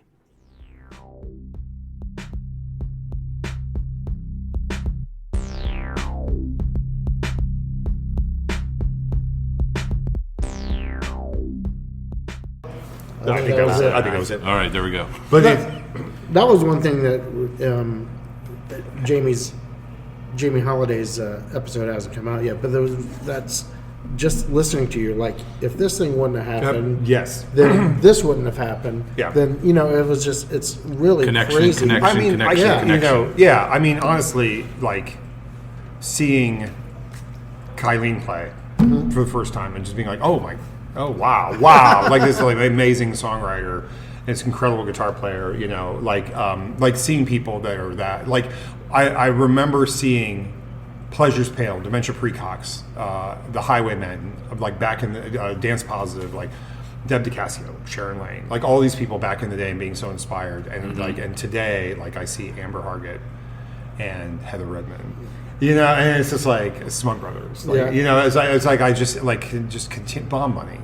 I think that was it. All right, there we go. But that was one thing that Jamie Holiday's episode hasn't come out yet, but that's just listening to you. Like, if this thing wouldn't have happened, yes, then this wouldn't have happened. Yeah. Then it was just, it's really crazy. I mean, connection. I mean, honestly, like seeing Kylene play for the first time and just being like, wow, like this like amazing songwriter, and this incredible guitar player, like seeing people that are that, like I remember seeing Pleasure's Pale, Dementia Precox, the Highwaymen, like back in the Dance Positive, like Deb DiCassio, Sharon Lane, like all these people back in the day and being so inspired, and and today, like I see Amber Hargett and Heather Redmond. And it's just like Smug Brothers. Like, it's like I just like continue Bomb Money,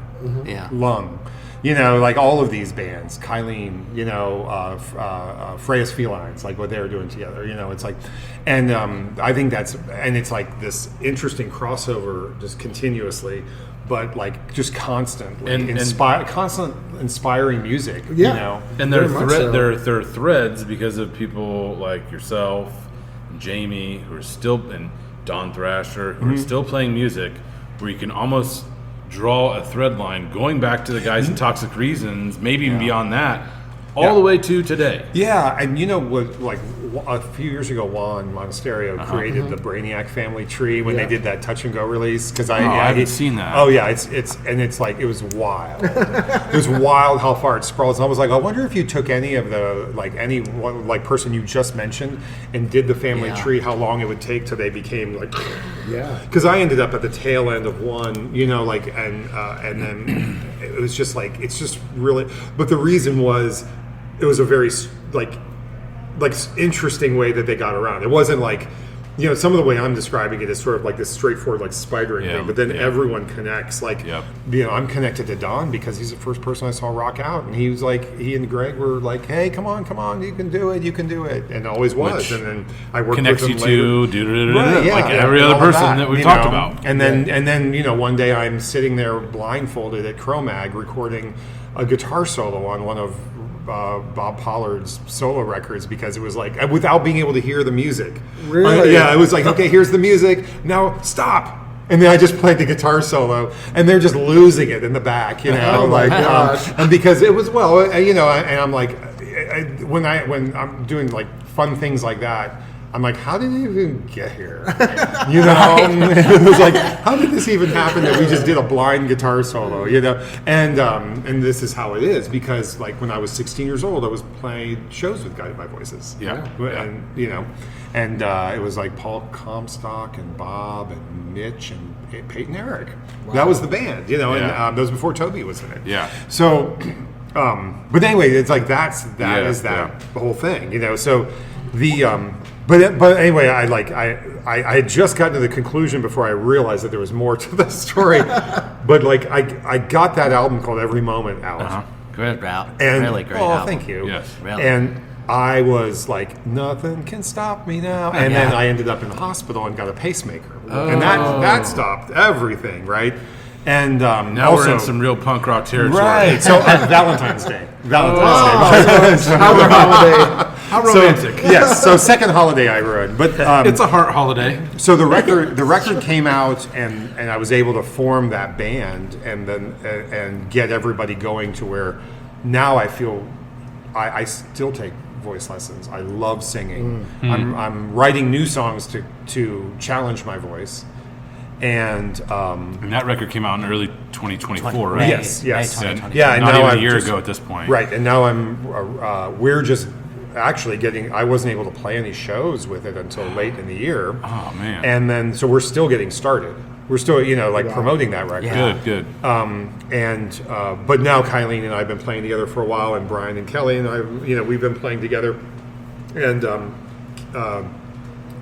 Lung, like all of these bands, Kylene, Freya's Felines, like what they were doing together. It's like, and I think it's like this interesting crossover just continuously, but like just constantly constant inspiring music. And they're threads because of people like yourself, Jamie, who are still, and Don Thrasher, who are still playing music, where you can almost draw a thread line going back to the guys in Toxic Reasons, maybe even beyond that, all the way to today. Yeah, and what, like a few years ago, Juan Monasterio created the Brainiac family tree when they did that Touch and Go release. Because I haven't seen that. Oh yeah, it's like, it was wild. It was wild how far it sprawls. And I was like, I wonder if you took any of the any person you just mentioned and did the family tree, how long it would take till they became like. Yeah. Because I ended up at the tail end of one, and then it was just like, it's just really. But the reason was, it was a very like interesting way that they got around. It wasn't like, some of the way I'm describing it is sort of like this straightforward like spidering thing, but then everyone connects. Like, I'm connected to Don because he's the first person I saw rock out, and he was like, he and Greg were like, hey, come on, you can do it, and always was. Which and then I worked connects with him you later. to like every other person that we've talked about. And then one day I'm sitting there blindfolded at Cro-Mag recording a guitar solo on one of Bob Pollard's solo records, because it was like, without being able to hear the music. Really? It was like, okay, here's the music, now stop. And then I just played the guitar solo, and they're just losing it in the back, Oh my gosh. and because it was, and I'm like, when I'm doing like fun things like that, I'm like, how did it even get here? It was like, how did this even happen that we just did a blind guitar solo? And this is how it is, because like when I was 16 years old, I was playing shows with Guided by Voices. And it was like Paul Comstock and Bob and Mitch and Peyton Eric. Wow. That was the band, and that was before Toby was in it. Yeah. So, but anyway, it's like that is the whole thing, So the But anyway, I had just gotten to the conclusion before I realized that there was more to the story. But like I got that album called Every Moment out. Good route. And, really great album. Thank you. Yes. Really. And I was like, nothing can stop me now. And then I ended up in the hospital and got a pacemaker. And that stopped everything, right? And now we're in some real punk rock territory. Right. So Valentine's Day. How romantic. Yes. So second holiday I ruined, but it's a heart holiday. So the record came out, and I was able to form that band, and then and get everybody going to where now I feel I still take voice lessons. I love singing. I'm writing new songs to challenge my voice. And that record came out in early 2024, right? Yes. And And not now even I'm a year just- ago at this point. Right, and now we're just actually I wasn't able to play any shows with it until late in the year. Oh, man. And then, so we're still getting started. We're still, promoting that record. Yeah. Good. But now Kylene and I have been playing together for a while, and Brian and Kelly and I, we've been playing together. And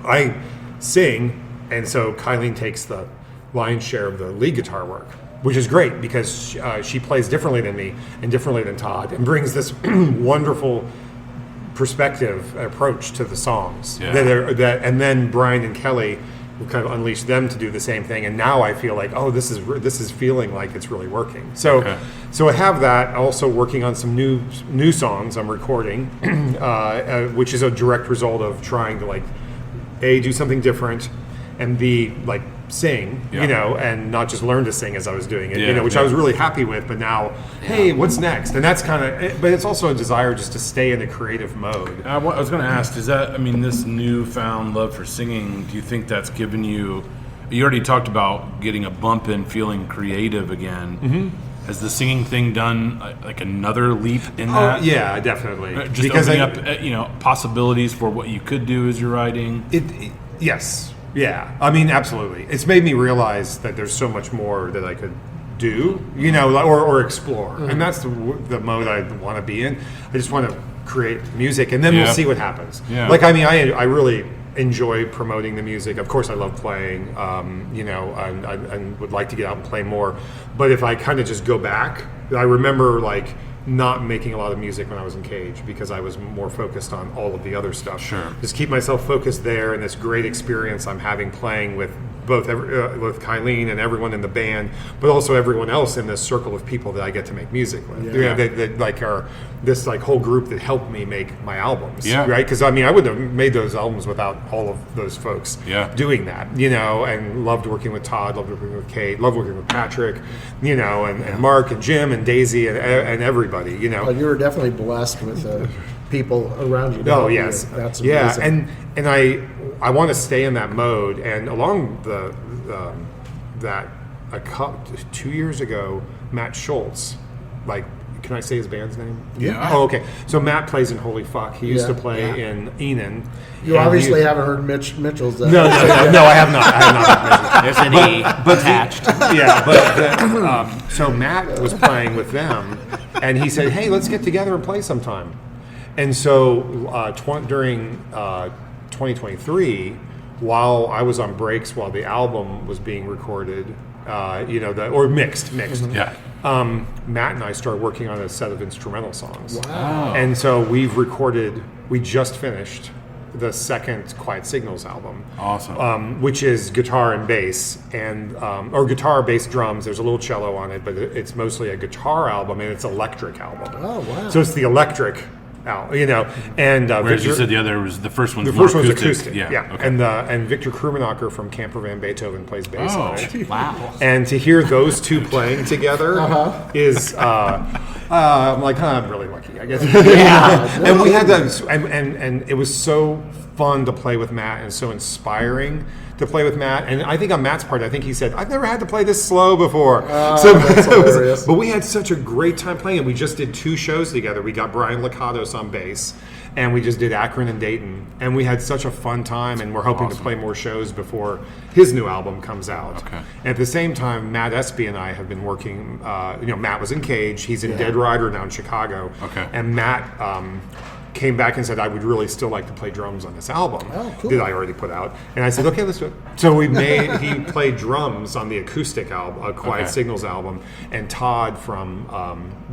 I sing, and so Kylene takes the lion's share of the lead guitar work, which is great because she plays differently than me and differently than Todd, and brings this wonderful perspective approach to the songs. Yeah. And then Brian and Kelly, we kind of unleashed them to do the same thing, and now I feel like, oh, this is feeling like it's really working. So, So I have that. Also working on some new songs I'm recording, which is a direct result of trying to like A, do something different, and B, like sing, and not just learn to sing as I was doing it, which I was really happy with. But now, hey, what's next? And that's kind of, but it's also a desire just to stay in a creative mode. I was going to ask, this newfound love for singing, do you think that's given you already talked about getting a bump in feeling creative again. Mm-hmm. Has the singing thing done like another leap in that? Oh, yeah, definitely. Just because opening up, possibilities for what you could do as you're writing? Yes. Yeah, I mean, absolutely. It's made me realize that there's so much more that I could do, or explore. Mm-hmm. And that's the mode I want to be in. I just want to create music, and then we'll see what happens. Yeah. I really enjoy promoting the music. Of course, I love playing, and would like to get out and play more. But if I kind of just go back, I remember, not making a lot of music when I was in Cage because I was more focused on all of the other stuff. Sure. Just keep myself focused there, and this great experience I'm having playing with both with Kylene and everyone in the band, but also everyone else in this circle of people that I get to make music with. Yeah. That are this whole group that helped me make my albums. Yeah. Right? Because I wouldn't have made those albums without all of those folks doing that. And loved working with Todd, loved working with Kate, loved working with Patrick, and Mark and Jim and Daisy and everybody. Well, you were definitely blessed with people around you. Oh yes, that's amazing. and I want to stay in that mode. And along that 2 years ago, Matt Schultz, can I say his band's name? Yeah. Oh, okay. So Matt plays in Holy Fuck. He used to play in Enon. You obviously haven't heard Mitchell's. No, I have not. There's an E attached. Yeah, but so Matt was playing with them, and he said, "Hey, let's get together and play sometime." And so during 2023, while I was on breaks while the album was being recorded, or mixed. Yeah. Matt and I started working on a set of instrumental songs. Wow. And so we just finished the second Quiet Signals album. Awesome. Which is guitar and bass, or guitar, bass, drums. There's a little cello on it, but it's mostly a guitar album, and it's electric album. Oh, wow. So it's the electric album, and whereas you said the first one's acoustic. Yeah. Okay. And Victor Krumenacher from Camper Van Beethoven plays bass on it. Wow. And to hear those two playing together is, I'm like, I'm really lucky, I guess. Yeah. And we had that, and it was so fun to play with Matt, and so inspiring to play with Matt. And I think on Matt's part, I think he said, I've never had to play this slow before. That's hilarious. But we had such a great time playing it. We just did 2 shows together. We got Brian Lakatos on bass, and we just did Akron and Dayton. And we had such a fun time, and we're hoping to play more shows before his new album comes out. Okay. And at the same time, Matt Espy and I have been working, Matt was in Cage. He's in Dead Rider now in Chicago. Okay. And Matt came back and said, I would really still like to play drums on this album that I already put out. And I said, okay, let's do it. So he played drums on the acoustic album, a Quiet Signals album, and Todd from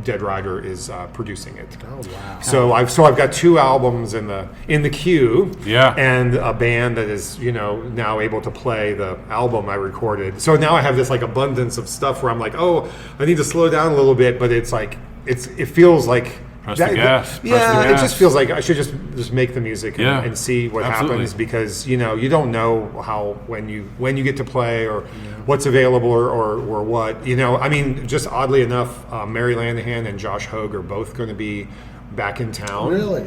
Dead Rider is producing it. Oh, wow. So I've got 2 albums in the queue, and a band that is now able to play the album I recorded. So now I have this abundance of stuff where I'm like, oh, I need to slow down a little bit, but it's it feels like Press the gas. It just feels like I should just make the music and see what happens, because you don't know how when you get to play or what's available or what. Just oddly enough, Mary Lanahan and Josh Hogue are both going to be back in town Really?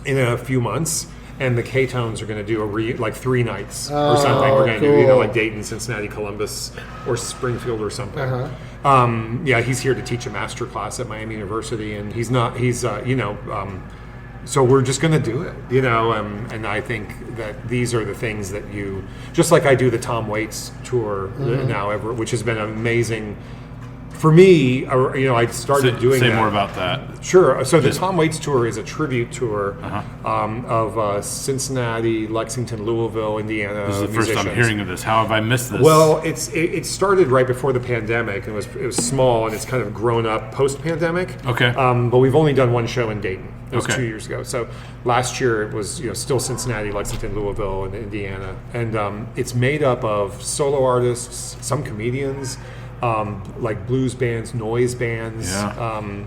in a few months. and the K-Tones are going to do like 3 nights or something. We're going to do like Dayton, Cincinnati, Columbus, or Springfield or something. Yeah, he's here to teach a master class at Miami University, and so we're just going to do it, and I think that these are the things that just like I do the Tom Waits tour now, which has been amazing. For me, I started doing that. Say more about that. Sure. So the Tom Waits tour is a tribute tour of Cincinnati, Lexington, Louisville, Indiana. This is the first time hearing of this. How have I missed this? Well, it started right before the pandemic, and it was small, and it's kind of grown up post-pandemic. Okay. But we've only done one show in Dayton. It was 2 years ago. So last year it was still Cincinnati, Lexington, Louisville, and Indiana, and it's made up of solo artists, some comedians. Like blues bands, noise bands, and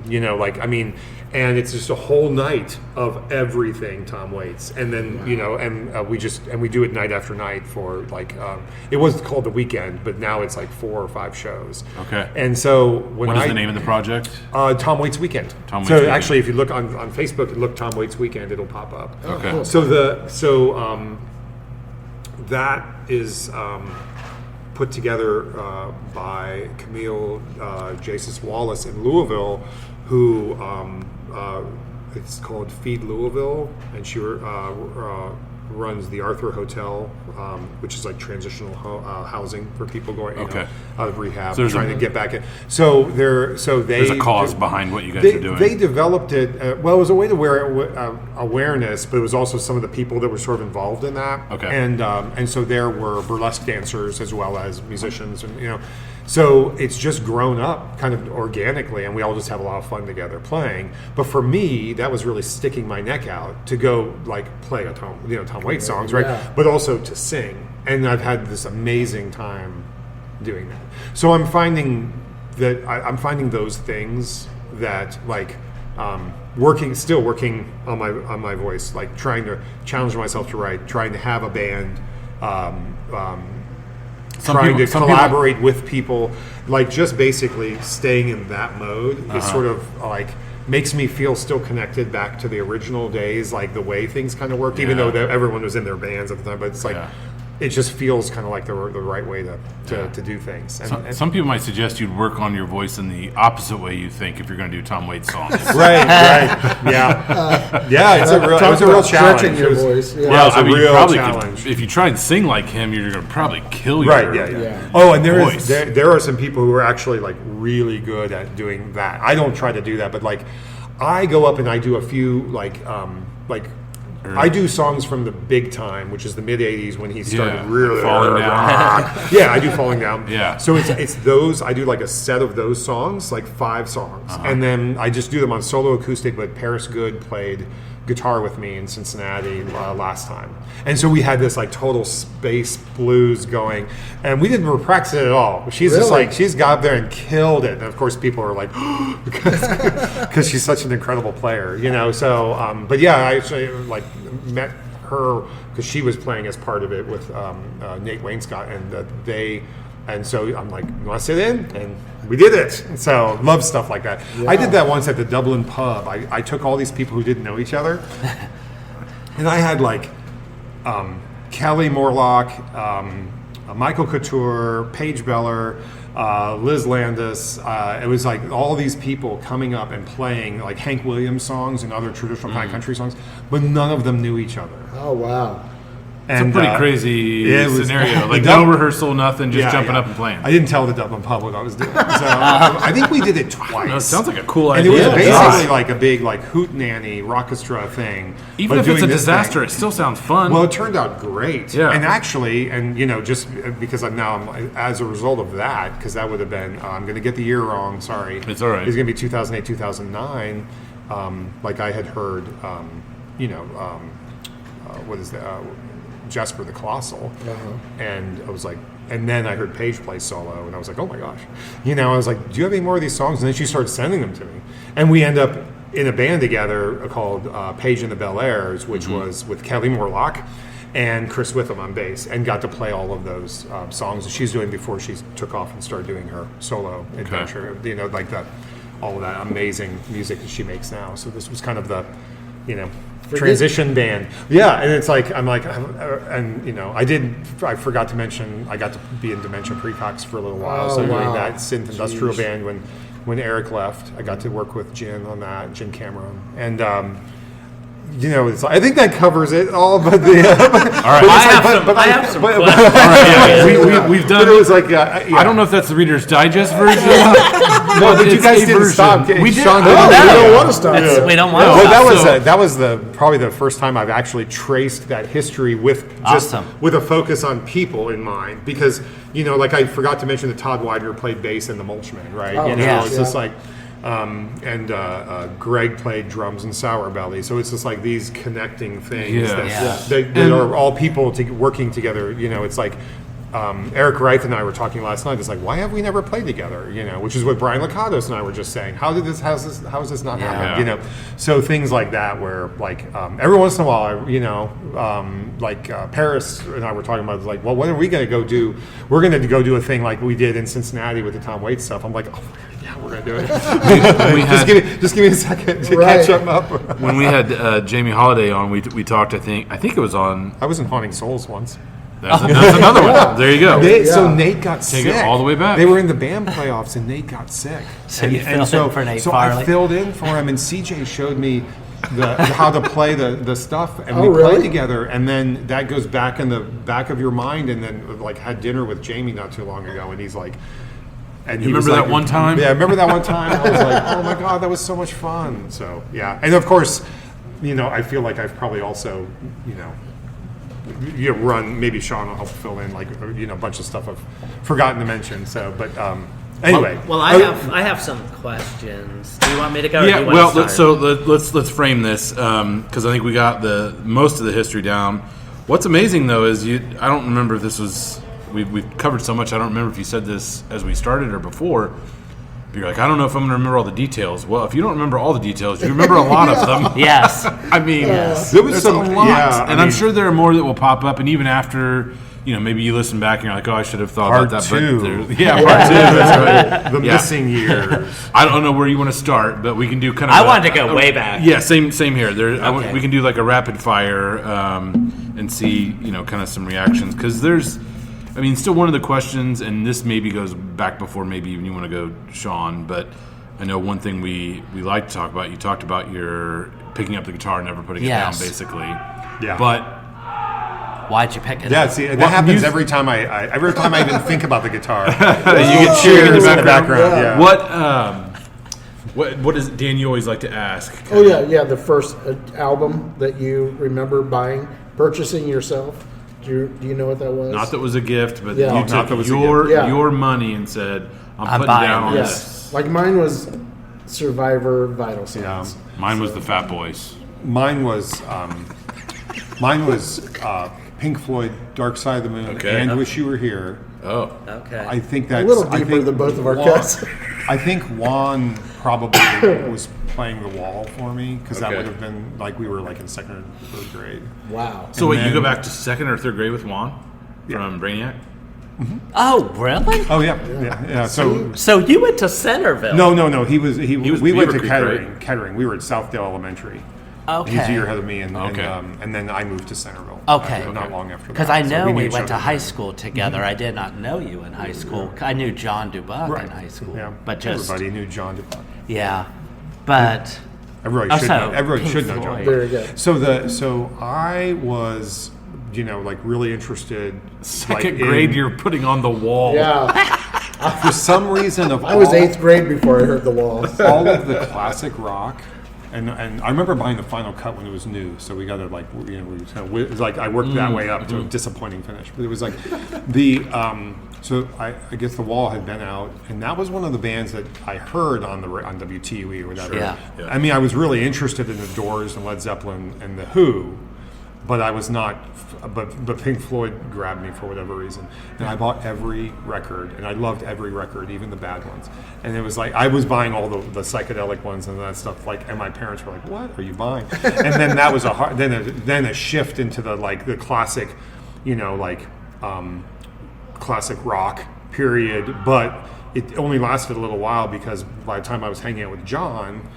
it's just a whole night of everything Tom Waits, and then we do it night after night for like it was called The Weekend, but now it's like 4 or 5 shows. Okay. And so what is the name of the project? Tom Waits Weekend. Actually, if you look on Facebook and look Tom Waits Weekend, it'll pop up. Okay. Cool. So that is. Put together by Camille Jasis Wallace in Louisville, who it's called Feed Louisville, and she runs the Arthur Hotel, which is like transitional housing for people going out of rehab, trying to get back in. There's a cause behind what you guys are doing. They developed it. It was a way to awareness, but it was also some of the people that were sort of involved in that. Okay. And so there were burlesque dancers as well as musicians, and so it's just grown up kind of organically, and we all just have a lot of fun together playing. But for me, that was really sticking my neck out to go like play a Tom Waits songs, right? Yeah. But also to sing, and I've had this amazing time doing that. So I'm finding that I'm finding those things that like still working on my voice, like trying to challenge myself to write, trying to have a band. Trying to collaborate with people, like just basically staying in that mode is sort of like makes me feel still connected back to the original days, like the way things kind of worked, even though everyone was in their bands at the time. But it's like it just feels kind of like the right way to do things. And some people might suggest you'd work on your voice in the opposite way you think if you're going to do Tom Waits songs. right, yeah. It was a real challenge. Stretching your voice. Yeah. Well, it was a real challenge. If you try and sing like him, you're going to probably kill your Yeah. Oh, and voice. there are some people who are actually like really good at doing that. I don't try to do that, but like I go up and I do a few I do songs from the big time, which is the mid '80s when he started really Falling Down. Yeah, I do Falling Down. Yeah. So it's those. I do like a set of those songs, like 5 songs, and then I just do them on solo acoustic. But Paris Good played guitar with me in Cincinnati last time, and so we had this like total space blues going, and we didn't practice it at all. She's just like she's got up there and killed it, and of course people are like because she's such an incredible player, So, but yeah, I actually like met her because she was playing as part of it with Nate Wainscott, and so I'm like, you want to sit in? And we did it. And so love stuff like that. Yeah. I did that once at the Dublin pub. I took all these people who didn't know each other, and I had like Kelly Morlock, Michael Couture, Paige Beller, Liz Landis. It was like all these people coming up and playing like Hank Williams songs and other traditional kind of country songs, but none of them knew each other. Oh, wow. It's a pretty crazy scenario. Like no rehearsal, nothing, just jumping up and playing. I didn't tell the Dublin pub what I was doing. So I think we did it twice. No, it sounds like a cool and idea. And it was basically like a big like hootenanny rockestra thing. Even if it's a disaster, it still sounds fun. Well, it turned out great. Yeah. And actually, just because I'm as a result of that, because that would have been, I'm going to get the year wrong, sorry. It's all right. It's going to be 2008, 2009. Like I had heard, what is that? Jesper the Colossal, and I was like, and then I heard Paige play solo, and I was like, oh my gosh, I was like, do you have any more of these songs? And then she started sending them to me, and we end up in a band together called Paige and the Bel Airs, which was with Kelly Morlock and Chris Witham on bass, and got to play all of those songs that she's doing before she took off and started doing her solo adventure. Like all of that amazing music that she makes now. So this was kind of the transition band. Yeah, and it's like I forgot to mention I got to be in Dementia Precox for a little while. So doing that synth industrial band when Eric left, I got to work with Jim on that, Jim Cameron, and it's I think that covers it all. But the all right, I have some questions. We've done. But it was like I don't know if that's the Reader's Digest version. No, but you guys didn't stop. We did. Sean, we don't want to stop. We don't want to. Well, that was probably the first time I've actually traced that history with with a focus on people in mind, because like I forgot to mention that Todd Widener played bass in the Mulchman, right? It's just like. And Greg played drums and Sour Belly, so it's just like these connecting things that are all people working together. It's like Eric Reith and I were talking last night. It's like, why have we never played together? Which is what Brian Lakatos and I were just saying. How is this not happen? So things like that, where like every once in a while, Paris and I were talking about, like, well, when are we going to go do? We're going to go do a thing like we did in Cincinnati with the Tom Waits stuff. I'm like, oh. Yeah, we're gonna do it. just give me a second to catch up. When we had Jamie Holiday on, we talked. I think it was on. I was in Haunting Souls once. That's another one. There you go. So Nate got sick. Take it all the way back. They were in the band playoffs, and Nate got sick. So you filled in for Nate Farley. I filled in for him, and CJ showed me how to play the stuff, and we played together. And then that goes back in the back of your mind, and then like had dinner with Jamie not too long ago, and he's like. And you remember that one time? Yeah, I remember that one time. I was like, oh my God, that was so much fun. So, yeah. And of course, I feel like I've probably also, run, maybe Sean will help fill in, like, a bunch of stuff I've forgotten to mention. So, but anyway. Well, I have some questions. Do you want me to go? Yeah, let's frame this, because I think we got most of the history down. What's amazing, though, is I don't remember if this was... We've covered so much, I don't remember if you said this as we started or before. But you're like, I don't know if I'm going to remember all the details. Well, if you don't remember all the details, you remember a lot of them. Yes. I mean, there was a lot. Yeah, and I'm sure there are more that will pop up. And even after, maybe you listen back and you're like, oh, I should have thought about that. Part two. Part two. That's right. The missing years. I don't know where you want to start, but we can do kind of. I wanted to go way back. Yeah, same here. We can do like a rapid fire and see, kind of some reactions, because there's. Still one of the questions, and this maybe goes back before maybe even you want to go, Sean, but I know one thing we like to talk about, you talked about your picking up the guitar and never putting it down, basically. Yeah. But why'd you pick it up? Yeah, see, that happens every time I even think about the guitar. You get cheering in the background. Yeah. What is Dan, you always like to ask? The first album that you remember purchasing yourself. Do you know what that was? Not that it was a gift, but you took your money and said, I'm putting down on this. Like mine was Survivor Vital Signs. Yeah. Mine was the Fat Boys. Mine was Pink Floyd, Dark Side of the Moon, and Wish You Were Here. Oh. Okay. I think that's... A little deeper than both of our cuts. I think Juan probably was playing The Wall for me, because that would have been like we were like in second or third grade. Wow. So wait, you go back to second or third grade with Juan from Brainiac? Mm-hmm. Oh, really? Oh, yeah. So you went to Centerville? No. He was. We went to Kettering. Right? Kettering. We were at Southdale Elementary. Okay. He's a year ahead of me, and then I moved to Centerville. Okay. Not long after that. Because I know we went to high school together. Mm-hmm. I did not know you in high school. I knew John Dubuck in high school. Yeah. But everybody knew John Dubuck. Yeah. But everybody should know John. There you go. So I was, like really interested. Second grade, you're putting on The Wall. Yeah. For some reason I was 8th grade before I heard The Wall. All of the classic rock. And I remember buying the Final Cut when it was new, so we got to it was like I worked that way up to a disappointing finish. But it was like so I guess The Wall had been out, and that was one of the bands that I heard on WTUE or whatever. Yeah. I mean, I was really interested in the Doors and Led Zeppelin and the Who, but I was not. But Pink Floyd grabbed me for whatever reason, and I bought every record, and I loved every record, even the bad ones. And it was like I was buying all the psychedelic ones and that stuff. Like, and my parents were like, "What are you buying?" And then that was then a shift into the classic, classic rock period. But it only lasted a little while, because by the time I was hanging out with John,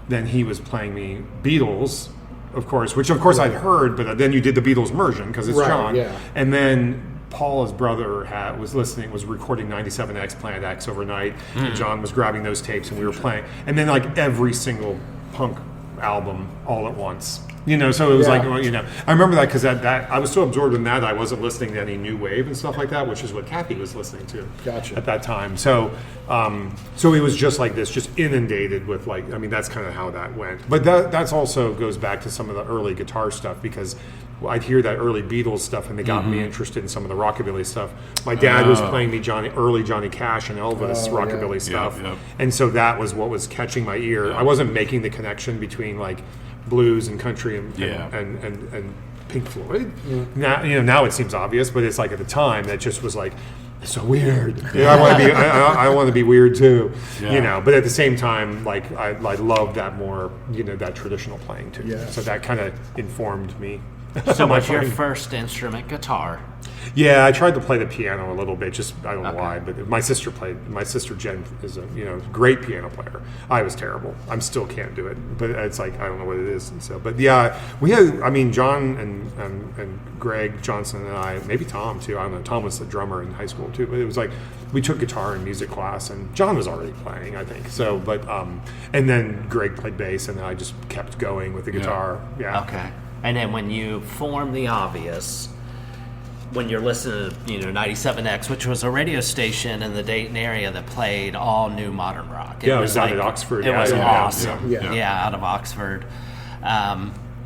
then he was playing me Beatles. of course, which of course I'd heard, but then you did the Beatles version because it's Right, John. yeah. And then Paul, his brother, was recording 97X, Planet X overnight, and John was grabbing those tapes, and we were playing. And then like every single punk album all at once. So it was like, I remember that because that I was so absorbed in that I wasn't listening to any new wave and stuff like that, which is what Kathy was listening to at that time. So it was just like this, just inundated with that's kind of how that went. But that's also goes back to some of the early guitar stuff because I'd hear that early Beatles stuff and they got me interested in some of the rockabilly stuff. My dad was playing me early Johnny Cash and Elvis rockabilly stuff. Yep. And so that was what was catching my ear. Yeah. I wasn't making the connection between like blues and country and Pink Floyd. Now it seems obvious, but it's like at the time that just was like, it's so weird. I want to be weird too. But at the same time, like I love that more, that traditional playing too. Yeah. So that kind of informed me. So what's your first instrument? Guitar? Yeah, I tried to play the piano a little bit. Just I don't know why, but my sister Jen is a great piano player. I was terrible. I still can't do it, but it's like I don't know what it is. So, but yeah, we had. I mean, John and Greg Johnson and I, maybe Tom too. I don't know. Tom was the drummer in high school too. But it was like we took guitar in music class, and John was already playing, I think. So, but and then Greg played bass, and I just kept going with the guitar. Yeah. Okay. And then when you form The Obvious, when you're listening to 97X, which was a radio station in the Dayton area that played all new modern rock. It was out at Oxford. It was awesome. Yeah, out of Oxford.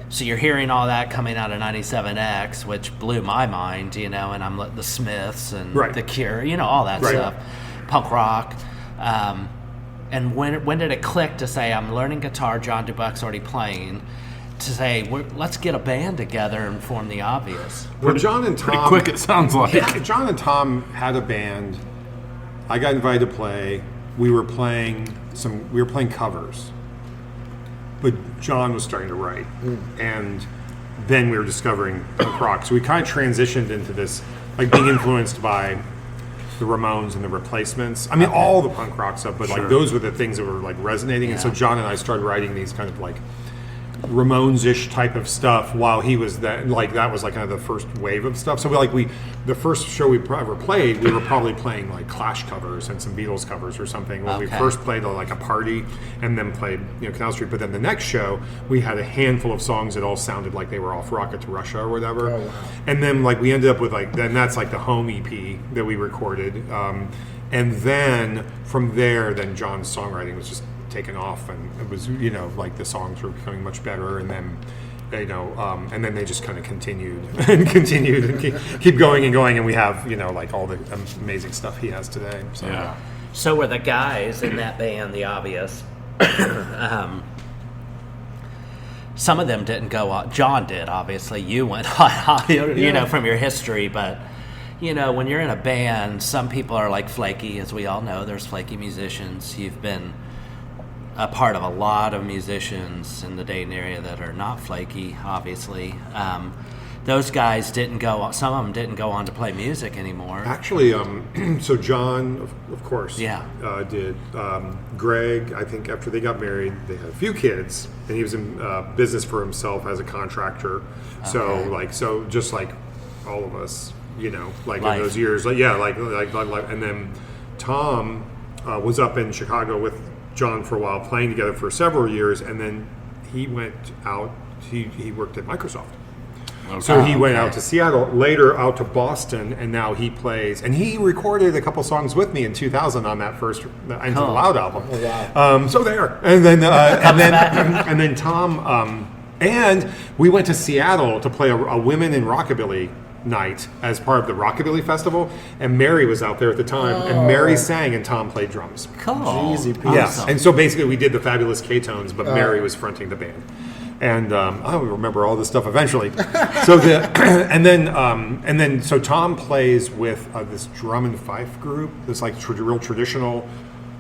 So you're hearing all that coming out of 97X, which blew my mind, and I'm the Smiths and The Cure, all that stuff, punk rock. And when did it click to say, I'm learning guitar, John Dubuck's already playing, to say, let's get a band together and form The Obvious? Well, John and Tom... Pretty quick, it sounds like. Yeah. John and Tom had a band. I got invited to play. We were playing covers. But John was starting to write. And then we were discovering punk rock. So we kind of transitioned into this, like being influenced by the Ramones and the Replacements. I mean, all the punk rock stuff, but like those were the things that were like resonating. And so John and I started writing these kind of like Ramones-ish type of stuff while he was that was like kind of the first wave of stuff. So the first show we ever played, we were probably playing like Clash covers and some Beatles covers or something when we first played like a party and then played Canal Street. But then the next show we had a handful of songs that all sounded like they were off Rocket to Russia or whatever. Oh, wow. And then like we ended up with then that's like the home EP that we recorded. And then from there, then John's songwriting was just taken off, and it was like the songs were becoming much better, and then and then they just kind of continued and keep going and going, and we have like all the amazing stuff he has today. So. Yeah. So were the guys in that band The Obvious? Some of them didn't go on. John did, obviously. You went on, from your history, but. When you're in a band, some people are like flaky, as we all know. There's flaky musicians. You've been a part of a lot of musicians in the Dayton area that are not flaky, obviously. Those guys didn't go. Some of them didn't go on to play music anymore. Actually, so John, of course, did. Greg, I think after they got married, they had a few kids, and he was in business for himself as a contractor. Okay. So just like all of us. Like life. In those years, like and then Tom was up in Chicago with John for a while, playing together for several years, and then he went out. He worked at Microsoft, so he went out to Seattle, later out to Boston, and now he plays. And he recorded a couple songs with me in 2000 on that first Into the Loud album. Oh, wow. So there, and then Tom, and we went to Seattle to play a Women in Rockabilly night as part of the Rockabilly Festival, and Mary was out there at the time, and Mary sang and Tom played drums. Cool. Jeezy Pete's. Yes, and so basically we did the Fabulous K-Tones, but Mary was fronting the band. And I will remember all this stuff eventually. So so Tom plays with this drum and fife group, this like real traditional,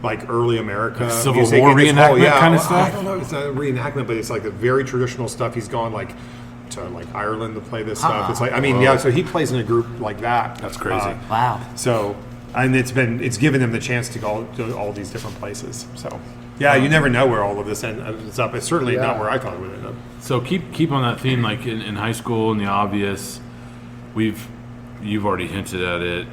like early America like Civil War reenactment kind of stuff. I don't know, it's not a reenactment, but it's like the very traditional stuff. He's gone like to like Ireland to play this stuff. It's like so he plays in a group like that. That's crazy. Wow. So and it's given him the chance to go to all these different places. So Yeah, you never know where all of this ends up. It's certainly not where I thought it would end up. So keep on that theme, like in high school and the obvious. You've already hinted at it.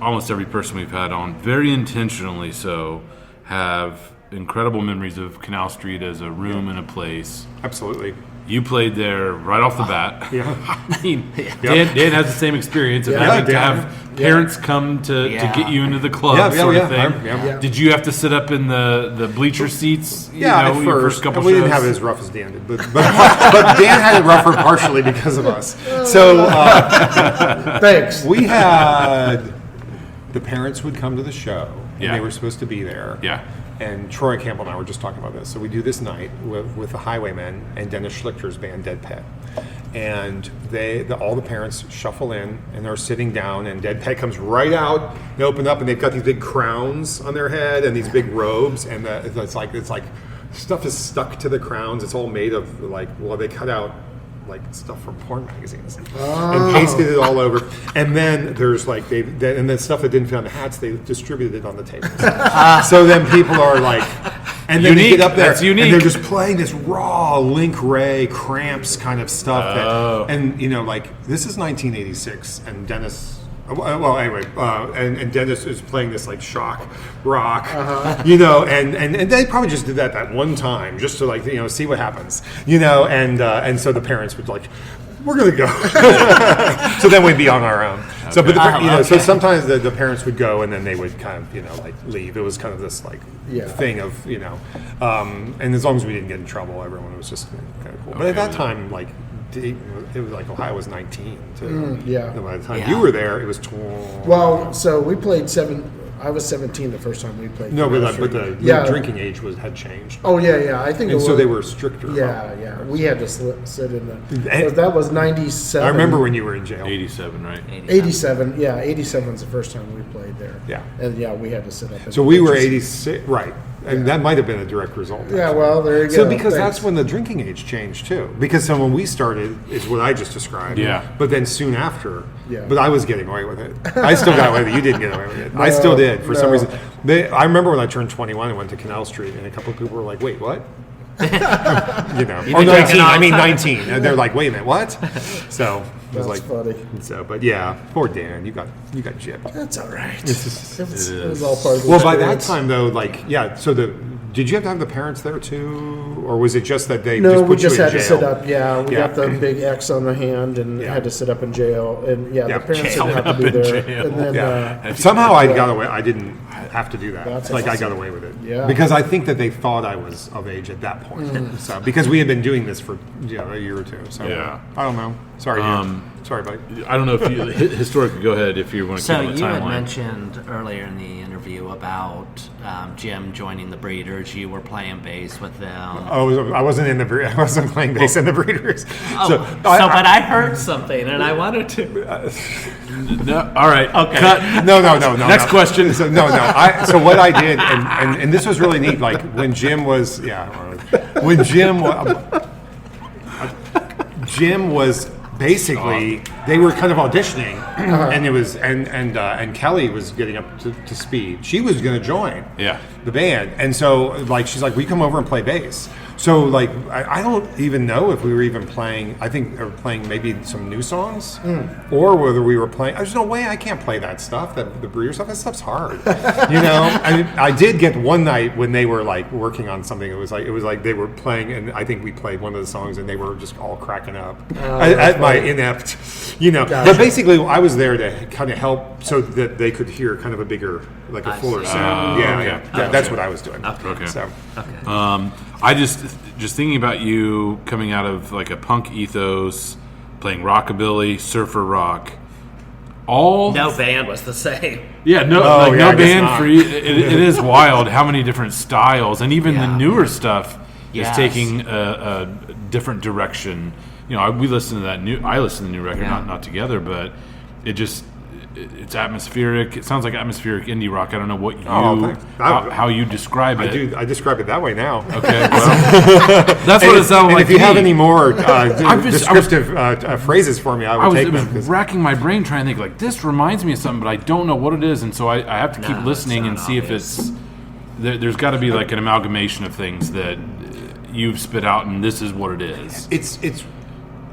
Almost every person we've had on, very intentionally so, have incredible memories of Canal Street as a room and a place. Absolutely. You played there right off the bat. Yeah. I mean, Dan has the same experience of having to have parents come to get you into the club sort of thing. Did you have to sit up in the bleacher seats? At your first. couple We shows? didn't have it as rough as Dan did, but Dan had it rougher partially because of us. So Thanks. we had the parents would come to the show, and they were supposed to be there. Yeah. And Troy Campbell and I were just talking about this. So we do this night with the Highwaymen and Dennis Schlichter's band, Dead Pet. And all the parents shuffle in, and they're sitting down, and Dead Pet comes right out. They open up, and they've got these big crowns on their head and these big robes, and it's like stuff is stuck to the crowns. It's all made of they cut out like stuff from porn magazines and pasted it all over. And then there's and the stuff that didn't fit on the hats, they distributed it on the tables. So then people are like, and then they get up there and they're just playing this raw Link Ray Cramps kind of stuff. And this is 1986, and Dennis. Well, anyway, and Dennis is playing this like shock rock, and they probably just did that one time just to see what happens, and so the parents would we're gonna go, so then we'd be on our own. Okay. So, but so sometimes the parents would go and then they would kind of leave. It was kind of this thing of and as long as we didn't get in trouble, everyone was just kind of cool. But at that time, it was Ohio was 19. By the time you were there, it was 12. Well, so we played 7. I was 17 the first time we played. No, but the drinking age had changed. Oh yeah. I think so they were stricter. Yeah. We had to sit in the. That was 97. I remember when you were in jail. 87, right? 87. Yeah, 87 was the first time we played there. Yeah. And we had to sit up. So we were 86, right? And that might have been a direct result. Actually. Yeah, well, there you go. So because that's when the drinking age changed too. Because when we started is what I just described. Yeah. But then soon after, but I was getting away with it. I still got away with it. You didn't get away with it. I still did for some reason. I remember when I turned 21 and went to Canal Street, and a couple of people were like, "Wait, what?" 19. I mean 19. And they're like, "Wait a minute, what?" So it was funny. So, but yeah, poor Dan, you got gypped. That's all right. It was all part of the Well, by that time though, so did you have to have the parents there too, or was it just that they just put we just you in had jail? to sit up. Yeah, we got the big X on the hand and had to sit up in jail. And the parents didn't have to be there. And then somehow I got away. I didn't have to do that. That's I got away with it. Yeah. Because I think that they thought I was of age at that point. So because we had been doing this for a year or two. So I don't know. Sorry, sorry, buddy. I don't know if you historically. Go ahead if you want to. So keep on the you had timeline. mentioned earlier in the interview about Jim joining the Breeders. You were playing bass with them. Oh, I wasn't I wasn't playing bass in the Breeders. But I heard something and I wanted to. No, all right. Okay. Cut. No. Next question. So so what I did, and this was really neat. Like when Jim was, Jim was basically they were kind of auditioning, and it was and Kelly was getting up to speed. She was going to join the band, and so she's like, "Will you come over and play bass?" So I don't even know if we were even playing. I think we were playing maybe some new songs, or whether we were playing. There's no way I can't play that stuff. The Breeder stuff. That stuff's hard. I did get one night when they were working on something. It was like they were playing, and I think we played one of the songs, and they were just all cracking up at my inept. Gotcha. But basically, I was there to kind of help so that they could hear kind of a bigger, a fuller sound. That's what I was doing. Okay. So. I just thinking about you coming out of a punk ethos, playing rockabilly, surfer rock. No band was the same. Yeah, no band for you. It is wild how many different styles, and even the newer stuff is taking a different direction. We listen to that new. I listen to the new record, not together, but it's atmospheric. It sounds like atmospheric indie rock. I don't know what how you describe it. I describe it that way now. Okay, well, that's what it sounds like. If you have any more descriptive phrases for me, I would take them. I was racking my brain trying to think this reminds me of something, but I don't know what it is, and so I have to keep listening and see if it's there's got to be like an amalgamation of things that you've spit out, and this is what it is.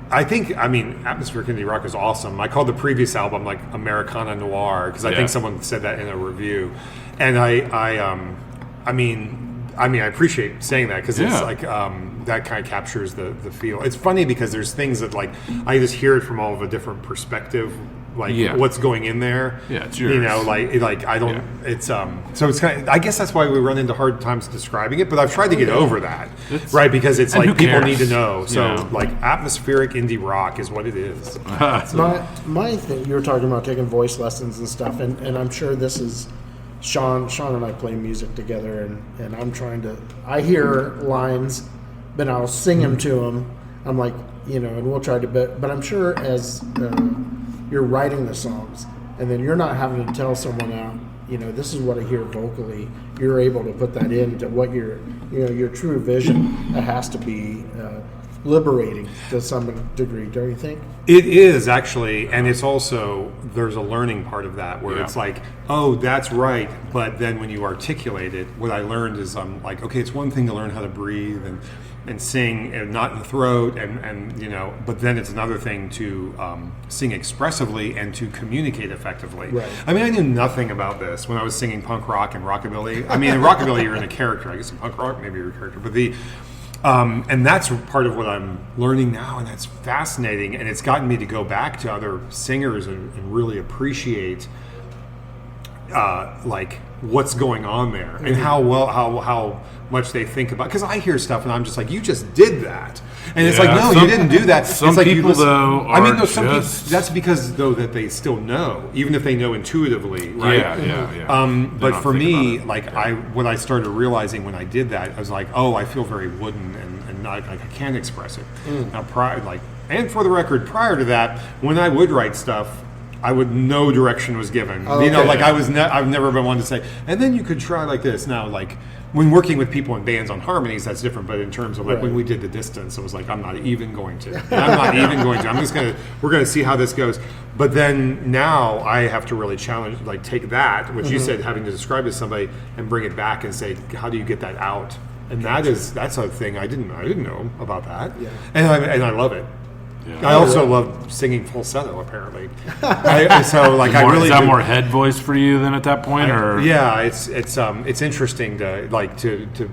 I mean, atmospheric indie rock is awesome. I called the previous album like Americana Noir because I think someone said that in a review, and I mean, I appreciate saying that because it's like that kind of captures the feel. It's funny because there's things that like I just hear it from all of a different perspective. Like what's going in there? Yeah, it's yours. You know, like I don't. Yeah. It's so it's kind of. I guess that's why we run into hard times describing it. But I've tried to get over that, right? Because it's like people need to know. So like atmospheric indie rock is what it is. My thing, you were talking about taking voice lessons and stuff, and I'm sure this is Sean and I play music together, and I'm trying to. I hear lines, but I'll sing them to him. I'm like, you know, and we'll try to. But I'm sure as you're writing the songs, and then you're not having to tell someone out, you know, this is what I hear vocally. You're able to put that into what your true vision. That has to be liberating to some degree, don't you think? It is actually, and it's also there's a learning part of that where it's like, oh, that's right, but then when you articulate it, what I learned is I'm like, okay, it's one thing to learn how to breathe and sing and not in the throat and you know, but then it's another thing to sing expressively and to communicate effectively. Right. I mean, I knew nothing about this when I was singing punk rock and rockabilly. I mean, in rockabilly you're in a character. I guess in punk rock maybe you're a character, but and that's part of what I'm learning now, and that's fascinating. And it's gotten me to go back to other singers and really appreciate like what's going on there and how much they think about. Because I hear stuff and I'm just like, you just did that, and it's like, no, you didn't do that. Some it's like people though, I mean, no, are some just... people, that's because though that they still know, even if they know intuitively, right? Yeah. But for me, like what I started realizing when I did that, I was like, oh, I feel very wooden and not, like I can't express it. Now, and for the record, prior to that, when I would write stuff, no direction was given. Oh, you know, okay. like I've never been one to say, and then you could try like this. Now, like when working with people in bands on harmonies, that's different. But in terms of like when we did The Distance, it was like, I'm not even going to. We're going to see how this goes. But then now I have to really challenge, like take that, which you said, having to describe to somebody and bring it back and say, how do you get that out? And that's a thing I didn't know about that. Yeah. And I love it. Yeah. I also love singing falsetto. Apparently, is that more head voice for you than at that point, or it's interesting to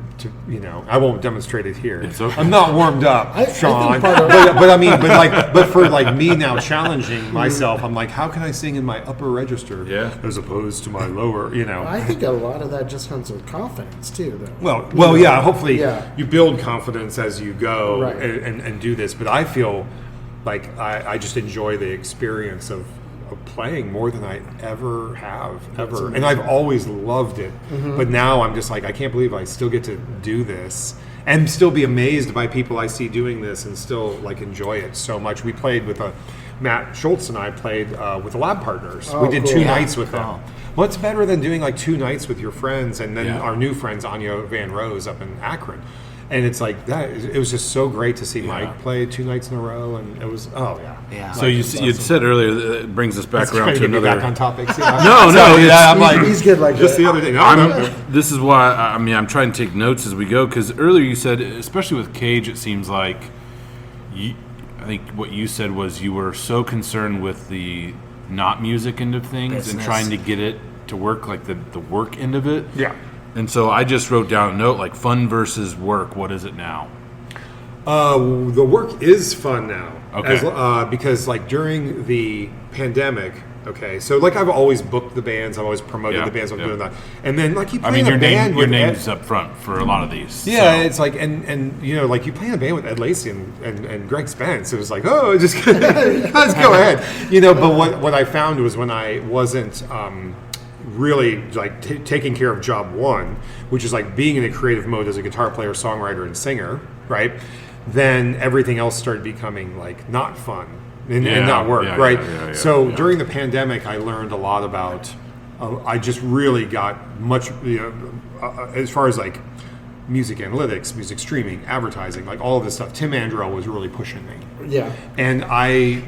you know, I won't demonstrate it here. It's okay. I'm not warmed up, Sean. But for like me now challenging myself, I'm like, how can I sing in my upper register as opposed to my lower? You know, I think a lot of that just comes with confidence too, though. Well, yeah. Hopefully, you build confidence as you go and do this. But I feel like I just enjoy the experience of playing more than I ever have, ever. And I've always loved it. But now I'm just like, I can't believe I still get to do this and still be amazed by people I see doing this and still like enjoy it so much. We played with Matt Schultz and I played with the Lab Partners. We did 2 nights with them. What's better than doing like 2 nights with your friends and then our new friends, Anya Van Rose up in Akron. And it's like that. It was just so great to see Mike play 2 nights in a row, and it was So you said earlier that it brings us back around to another. Back on topic. I'm like he's good like just that. the other day. This is why I'm trying to take notes as we go, because earlier you said, especially with Cage, it seems like I think what you said was you were so concerned with the not music end of things and trying to get it to work, like the work end of it. Yeah. And so I just wrote down a note, like fun versus work. What is it now? The work is fun now. Okay. Because like during the pandemic, so like I've always booked the bands, I've always promoted the bands, I'm doing that. And then like you play in a band with your name's up front for a lot of these. Yeah, it's like and you know, like you play in a band with Ed Lacey and Greg Spence. It was like, oh, just let's go ahead. You know, but what I found was when I wasn't really like taking care of job one, which is like being in a creative mode as a guitar player, songwriter, and singer, right? Then everything else started becoming like not fun and not work, right? So during the pandemic, I learned a lot about. I just really got much, as far as like music analytics, music streaming, advertising, like all of this stuff. Tim Andrell was really pushing me. Yeah, and I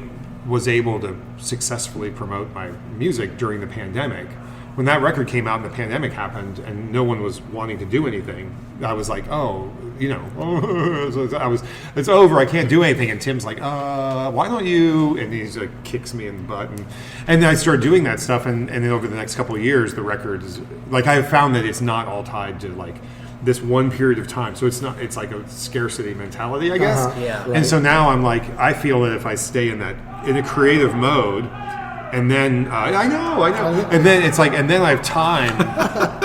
was able to successfully promote my music during the pandemic. when that record came out and the pandemic happened and no one was wanting to do anything, I was like, oh, you know, so it's over. I can't do anything. And Tim's like, why don't you? And he's like, kicks me in the butt. And then I started doing that stuff. And then over the next couple of years, the record is like, I have found that it's not all tied to like this one period of time. So it's like a scarcity mentality, I guess. Yeah. Right. And so now I'm like, I feel that if I stay in a creative mode, and then I know, and then it's like, and then I have time.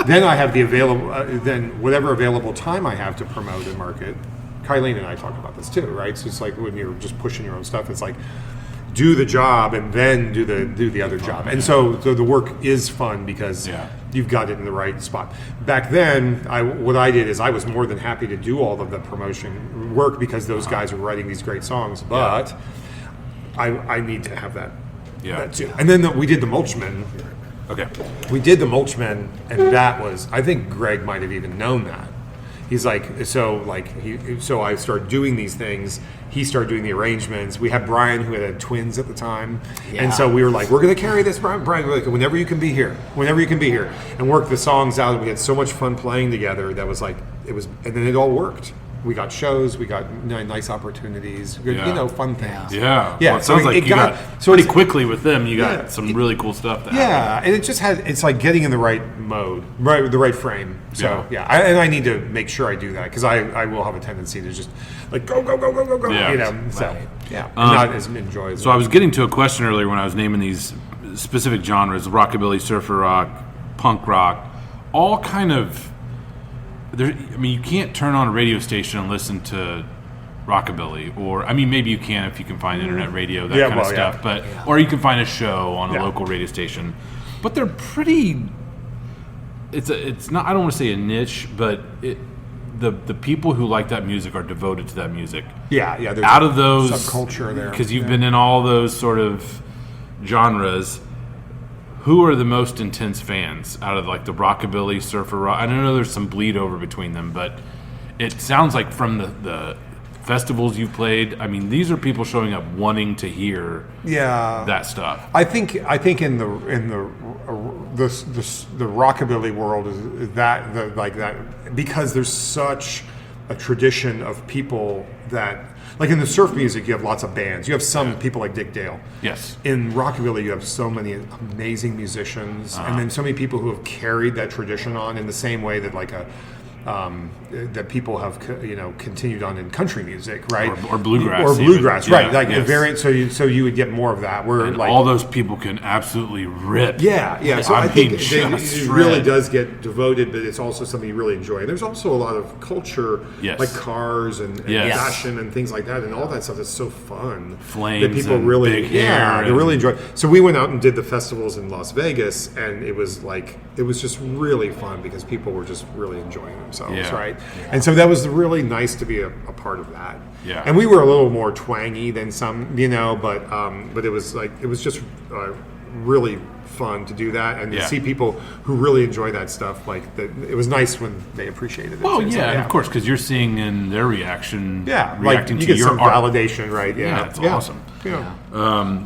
Then I have the available, then whatever available time I have to promote and market. Kylene and I talk about this too, right? So it's like when you're just pushing your own stuff, it's like do the job and then do the other job. And so the work is fun because you've got it in the right spot. Back then, what I did is I was more than happy to do all of the promotion work because those guys were writing these great songs, but I need to have that. Yeah. That too. And then we did the Mulchmen. Okay. We did the Mulchmen, and that was, I think Greg might have even known that. He's like, so I started doing these things. He started doing the arrangements. We had Brian, who had twins at the time. Yeah. And so we were like, we're going to carry this, Brian. We're like, whenever you can be here, and work the songs out. We had so much fun playing together. That was like, and then it all worked. We got shows, we got nice opportunities, fun things. Yeah. Yeah. Well, it sounds like you got pretty quickly with them. You got some really cool stuff. And it's like getting in the right mode, right, the right frame. So I need to make sure I do that because I will have a tendency to just like go. Yeah. You know. So not as enjoyable. So I was getting to a question earlier when I was naming these specific genres: rockabilly, surfer rock, punk rock, all kind of. You can't turn on a radio station and listen to rockabilly, or maybe you can if you can find internet radio, that kind of stuff. But or you can find a show on a local radio station. But they're pretty. It's not. I don't want to say a niche, but the people who like that music are devoted to that music. Yeah. There's out of those subculture there because you've been in all those sort of genres. Who are the most intense fans out of like the rockabilly, surfer rock? I don't know there's some bleed over between them, but it sounds like from the festivals you've played, these are people showing up wanting to hear that stuff. I think in the rockabilly world is that because there's such a tradition of people that. Like in the surf music, you have lots of bands. You have some people like Dick Dale. Yes. In rockabilly, you have so many amazing musicians, and then so many people who have carried that tradition on in the same way that that people have continued on in country music, right? Or bluegrass. Or bluegrass, even. right? The variant. So you would get more of that. Where and all those people can absolutely rip. Yeah. So I think it really does get devoted, but it's also something you really enjoy. And there's also a lot of culture, like cars and fashion and things like that, and all that stuff that's so fun. Flames that people and really, big hair they really enjoy. So we went out and did the festivals in Las Vegas, and it was just really fun because people were just really enjoying themselves, right? Yeah. And so that was really nice to be a part of that. Yeah. And we were a little more twangy than some, but it was just really fun to do that and to see people who really enjoy that stuff. It was nice when they appreciated it. Well, and of course, because you're seeing in their reaction, reacting you to get your some art. validation, right? Yeah, it's awesome. Yeah.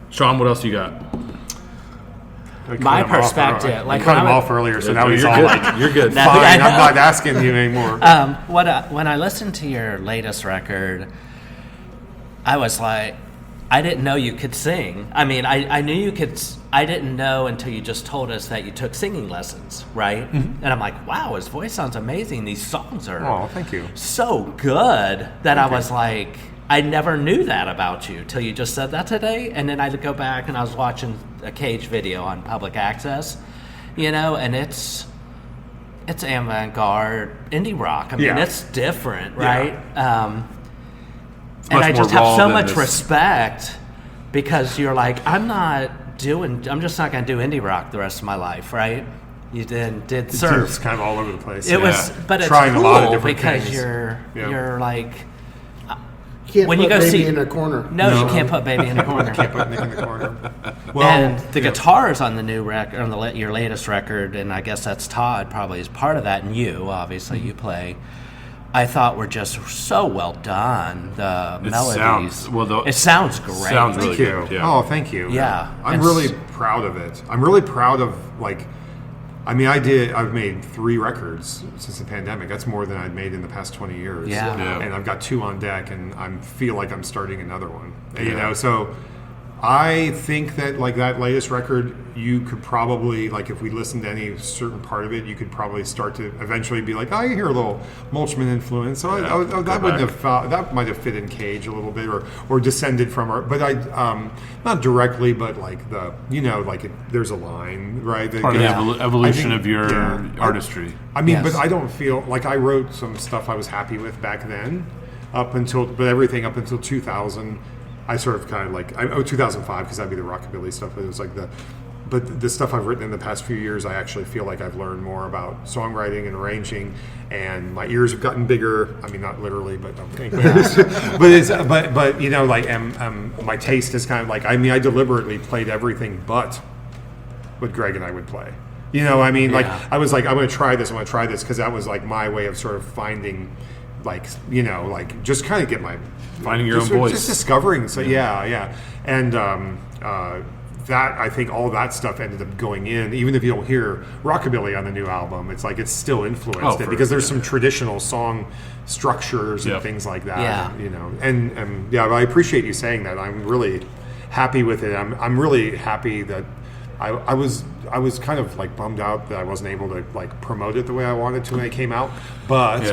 Sean, what else you got? My perspective, I cut him off earlier, so now he's all like, "You're good." No, fine. I'm not asking you anymore. When I listened to your latest record, I was like, I didn't know you could sing. I knew you could. I didn't know until you just told us that you took singing lessons, right? Mm-hmm. And I'm like, wow, his voice sounds amazing. These songs are thank you. So good that I was like, I never knew that about you till you just said that today. And then I go back and I was watching a Cage video on Public Access, and it's avant-garde indie rock. It's different, right? Yeah. And I just have so much respect because you're like, I'm just not going to do indie rock the rest of my life, right? You did surf. It's kind of all over the place. It was, but it's trying cool a lot of different because things. you're like. Can't when put you go baby see in a corner. No, you can't put baby in a corner. Can't put Nick in the corner. And the guitars on the new record, on your latest record, and I guess that's Todd probably is part of that, and you obviously you play. I thought were just so well done. The melodies. It sounds great. Sounds really good. Yeah. Oh, thank you. Yeah. I'm really proud of it. I'm really proud of, like, I mean, I've made 3 records since the pandemic. That's more than I'd made in the past 20 years. Yeah. And I've got 2 on deck, and I feel like I'm starting another one. You know, so I think that, like, that latest record, you could probably, like, if we listened to any certain part of it, you could probably start to eventually be like, I hear a little Mulchman influence. So that might have fit in Cage a little bit, or descended from her. But not directly, but like there's a line, right? Part of the evolution of your artistry. I mean, but I don't feel like I wrote some stuff I was happy with back then, but everything up until 2000. I sort of kind of like 2005, because that'd be the rockabilly stuff. But it was like but the stuff I've written in the past few years, I actually feel like I've learned more about songwriting and arranging, and my ears have gotten bigger. I mean, not literally, but okay. but you know, like, my taste is kind of like, I mean, I deliberately played everything but what Greg and I would play. You know, I mean, like, I was like, I'm going to try this, because that was like my way of sort of finding, like, you know, like, just kind of get my finding your own voice, just discovering. So and that, I think all that stuff ended up going in. Even if you don't hear rockabilly on the new album, it's like it's still influenced it, because there's some traditional song structures and things like that. Yeah. You know, and I appreciate you saying that. I'm really happy with it. I'm really happy that I was kind of like bummed out that I wasn't able to like promote it the way I wanted to when it came out. But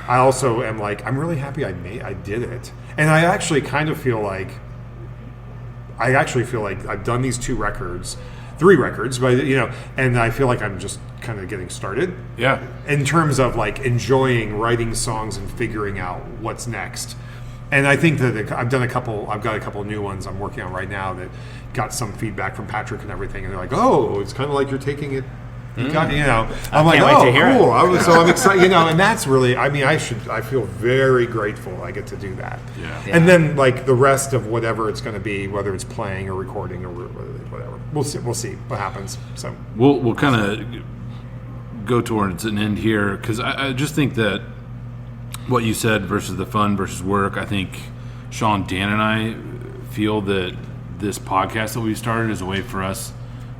I also am like, I'm really happy I did it. And I actually kind of feel like I've done these 3 records, but you know, and I feel like I'm just kind of getting started. Yeah. In terms of like enjoying writing songs and figuring out what's next. And I think that I've got a couple new ones I'm working on right now that got some feedback from Patrick and everything, and they're like, oh, it's kind of like you're taking it. You know, I'm like, wait to hear cool. it. So I'm excited, you know, and that's really, I mean, I feel very grateful I get to do that. Yeah. And then like the rest of whatever it's going to be, whether it's playing or recording or whatever, we'll see what happens. So we'll kind of go towards an end here, because I just think that what you said versus the fun versus work, I think Sean, Dan, and I feel that this podcast that we started is a way for us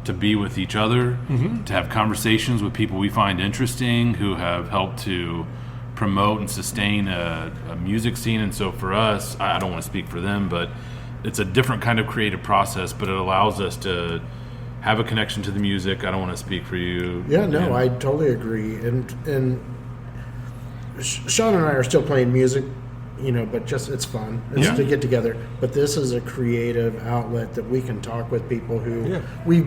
to be with each other, to have conversations with people we find interesting, who have helped to promote and sustain a music scene. And so for us, I don't want to speak for them, but it's a different kind of creative process, but it allows us to have a connection to the music. I don't want to speak for you. Yeah, no, I totally agree. And Sean and I are still playing music, you know, but just it's fun. It's to get together. But this is a creative outlet that we can talk with people who we,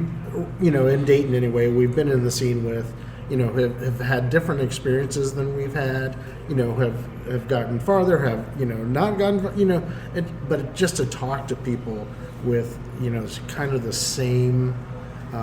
you know, in Dayton anyway, we've been in the scene with, you know, have had different experiences than we've had, you know, have gotten farther, have, you know, not gotten, you know, but just to talk to people with, you know, kind of the same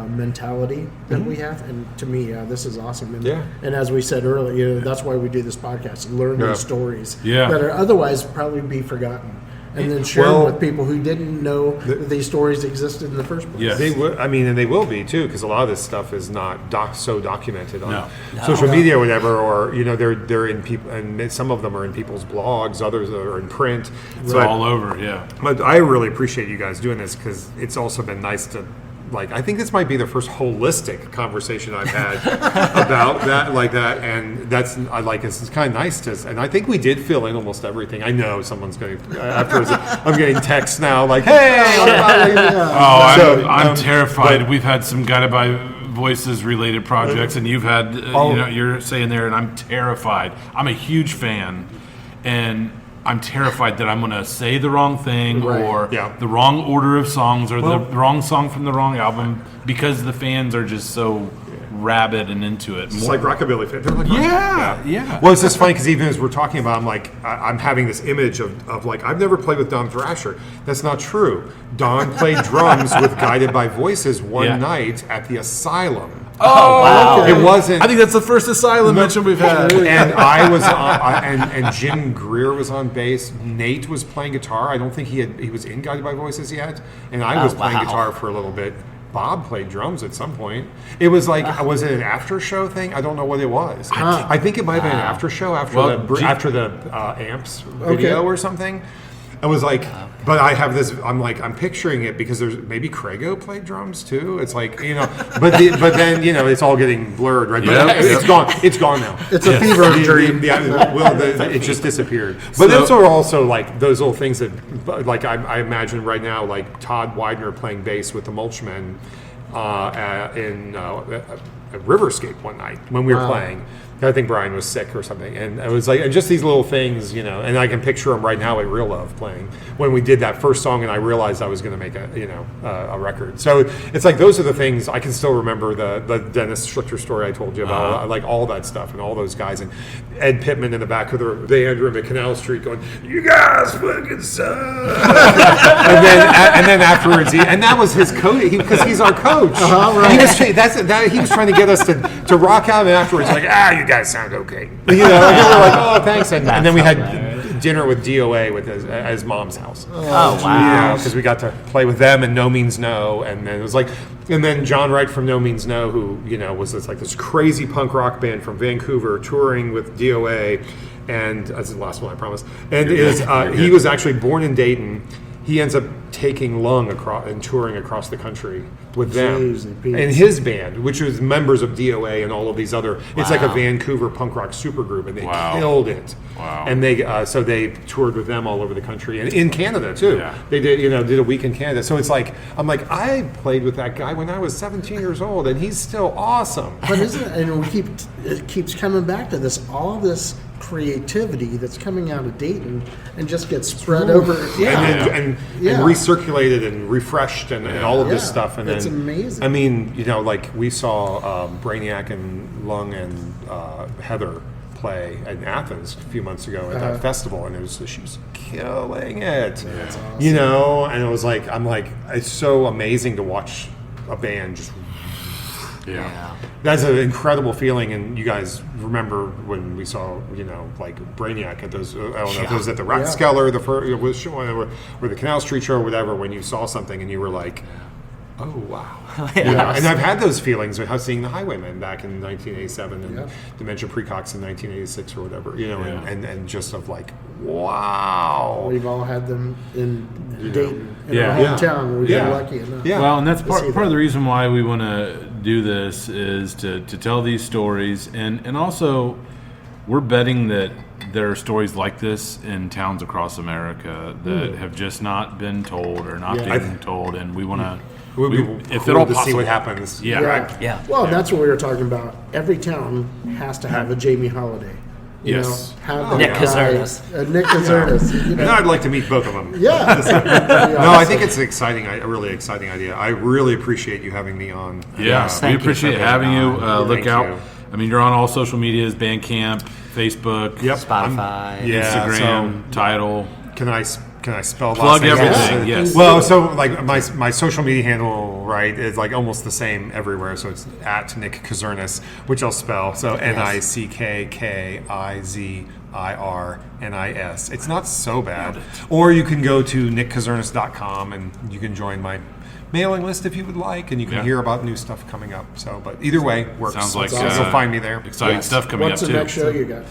mentality that we have, and to me, this is awesome. And as we said earlier, you know, that's why we do this podcast: learn these stories that are otherwise probably be forgotten, and then share them with people who didn't know that these stories existed in the first place. Yes. They will. I mean, and they will be too, because a lot of this stuff is not so documented on social media or whatever, or you know, they're in people, and some of them are in people's blogs, others are in print. It's all over. Yeah. But I really appreciate you guys doing this, because it's also been nice to. Like, I think this might be the first holistic conversation I've had about that, like that, and that's I like. It's kind of nice to, and I think we did fill in almost everything. I know someone's going to. Afterwards, I'm getting texts now, like, "Hey, I'm terrified." We've had some Guided by Voices related projects, and you've had, you know, you're saying there, and I'm terrified. I'm a huge fan, and I'm terrified that I'm going to say the wrong thing or the wrong order of songs or the wrong song from the wrong album, because the fans are just so rabid and into it. It's like rockabilly fans. They're like, yeah. Well, it's just funny, because even as we're talking about, I'm like, I'm having this image of like, I've never played with Don Thrasher. That's not true. Don played drums with Guided by Voices one night at the Asylum. Oh, wow. It wasn't. I think that's the first Asylum mention we've had. And I was and Jim Greer was on bass. Nate was playing guitar. I don't think he was in Guided by Voices yet. And I was playing guitar for a little bit. Bob played drums at some point. It was like, was it an after show thing? I don't know what it was. I think it might have been an after show after the Amps video or something. I was like, but I have this. I'm picturing it because there's maybe Craigo played drums too. It's like but then it's all getting blurred, right? But it's gone. It's gone now. It's a fever dream. It just disappeared. But those are also like those little things that, like I imagine right now, like Todd Widener playing bass with the Mulchmen in Riverscape one night when we were playing. I think Brian was sick or something, and it was like, and just these little things, and I can picture him right now at Real Love playing when we did that first song, and I realized I was going to make a record. So it's like those are the things I can still remember. The Dennis Schlichter story I told you about, like all that stuff, and all those guys, and Ed Pittman in the back of the Andrew at Canal Street going, "You guys fucking suck," and then afterwards, and that was his coach because he's our coach. Right. He was trying to get us to rock out, and afterwards like, you guys sound okay. We were like, oh, thanks. And then we had dinner with DOA at his mom's house. Oh, wow. Because we got to play with them and No Means No. And then it was like, and then John Wright from No Means No, who, was this crazy punk rock band from Vancouver touring with DOA. And that's the last one, I promise. And he was actually born in Dayton. He ends up taking Lung across and touring across the country with them and his band, which was members of DOA and all of these other. It's like a Vancouver punk rock supergroup, and they killed it. Wow! And they they toured with them all over the country and in Canada too. Yeah. They did a week in Canada. So it's like I played with that guy when I was 17 years old, and he's still awesome. But isn't it? And it keeps coming back to this. All this creativity that's coming out of Dayton and just gets spread over and recirculated and refreshed and all of this stuff, and it's amazing. I mean, like we saw Brainiac and Lung and Heather play in Athens a few months ago at that festival, and she's killing it. That's awesome. And it was like it's so amazing to watch a band just. Yeah. That's an incredible feeling, and you guys remember when we saw, like Brainiac at those. I don't know if it was at the Rathskeller, the first show, or the Canal Street show, or whatever. When you saw something and you were like, "Oh wow!" And I've had those feelings with seeing the Highwaymen back in 1987 and Dementia Precox in 1986 or whatever. And just of like, wow. We've all had them in Dayton, in our hometown. We've been lucky enough. Yeah. Well, and that's part of the reason why we want to do this is to tell these stories, and also we're betting that there are stories like this in towns across America that have just not been told or not being told, and we want to. If at all possible, see what happens. Yeah. Well, that's what we were talking about. Every town has to have a Jamie Holiday. Have Nick Kizirnis. Nick Kizirnis. And I'd like to meet both of them. Yeah. No, I think it's a really exciting idea. I really appreciate you having me on. Yeah, we appreciate having you. Look out. You. I mean, you're on all social medias: Bandcamp, Facebook, Spotify, Instagram, Tidal. Can I spell plug everything? Yes. Well, so like my social media handle, right, is like almost the same everywhere. So it's at Nick Kizirnis, which I'll spell. So NickKizirnis. It's not so bad. Or you can go to nickkizirnis.com and you can join my mailing list if you would like, and you can hear about new stuff coming up. So, but either way works. Sounds like so find me there. Exciting stuff coming up too. What's the next show you got?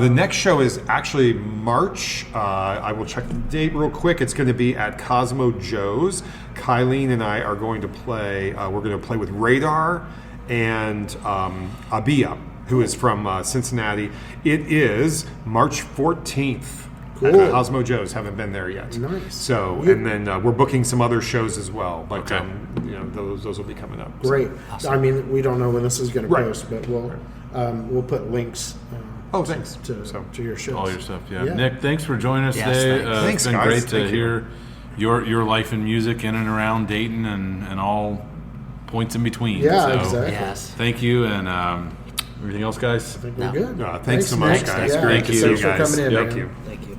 The next show is actually March. I will check the date real quick. It's going to be at Cosmo Joe's. Kylene and I are going to play. We're going to play with Radar and Abia, who is from Cincinnati. It is March 14th. Cool. At Cosmo Joe's. Haven't been there yet. Nice. So, and then we're booking some other shows as well. But those will be coming up. Great. Awesome. I mean, we don't know when this is going to post, but we'll put links. Thanks to your shows. All your stuff. Yeah. Nick, thanks for joining us today. Thanks, it's been guys. great to hear your life in music in and around Dayton and all points in between. Yeah, so, exactly. Yes. Thank you, and everything else, guys. I think we're good. Thanks so much, guys. Yeah, Great to see you guys. Thanks for coming in. Thank you. Thank you.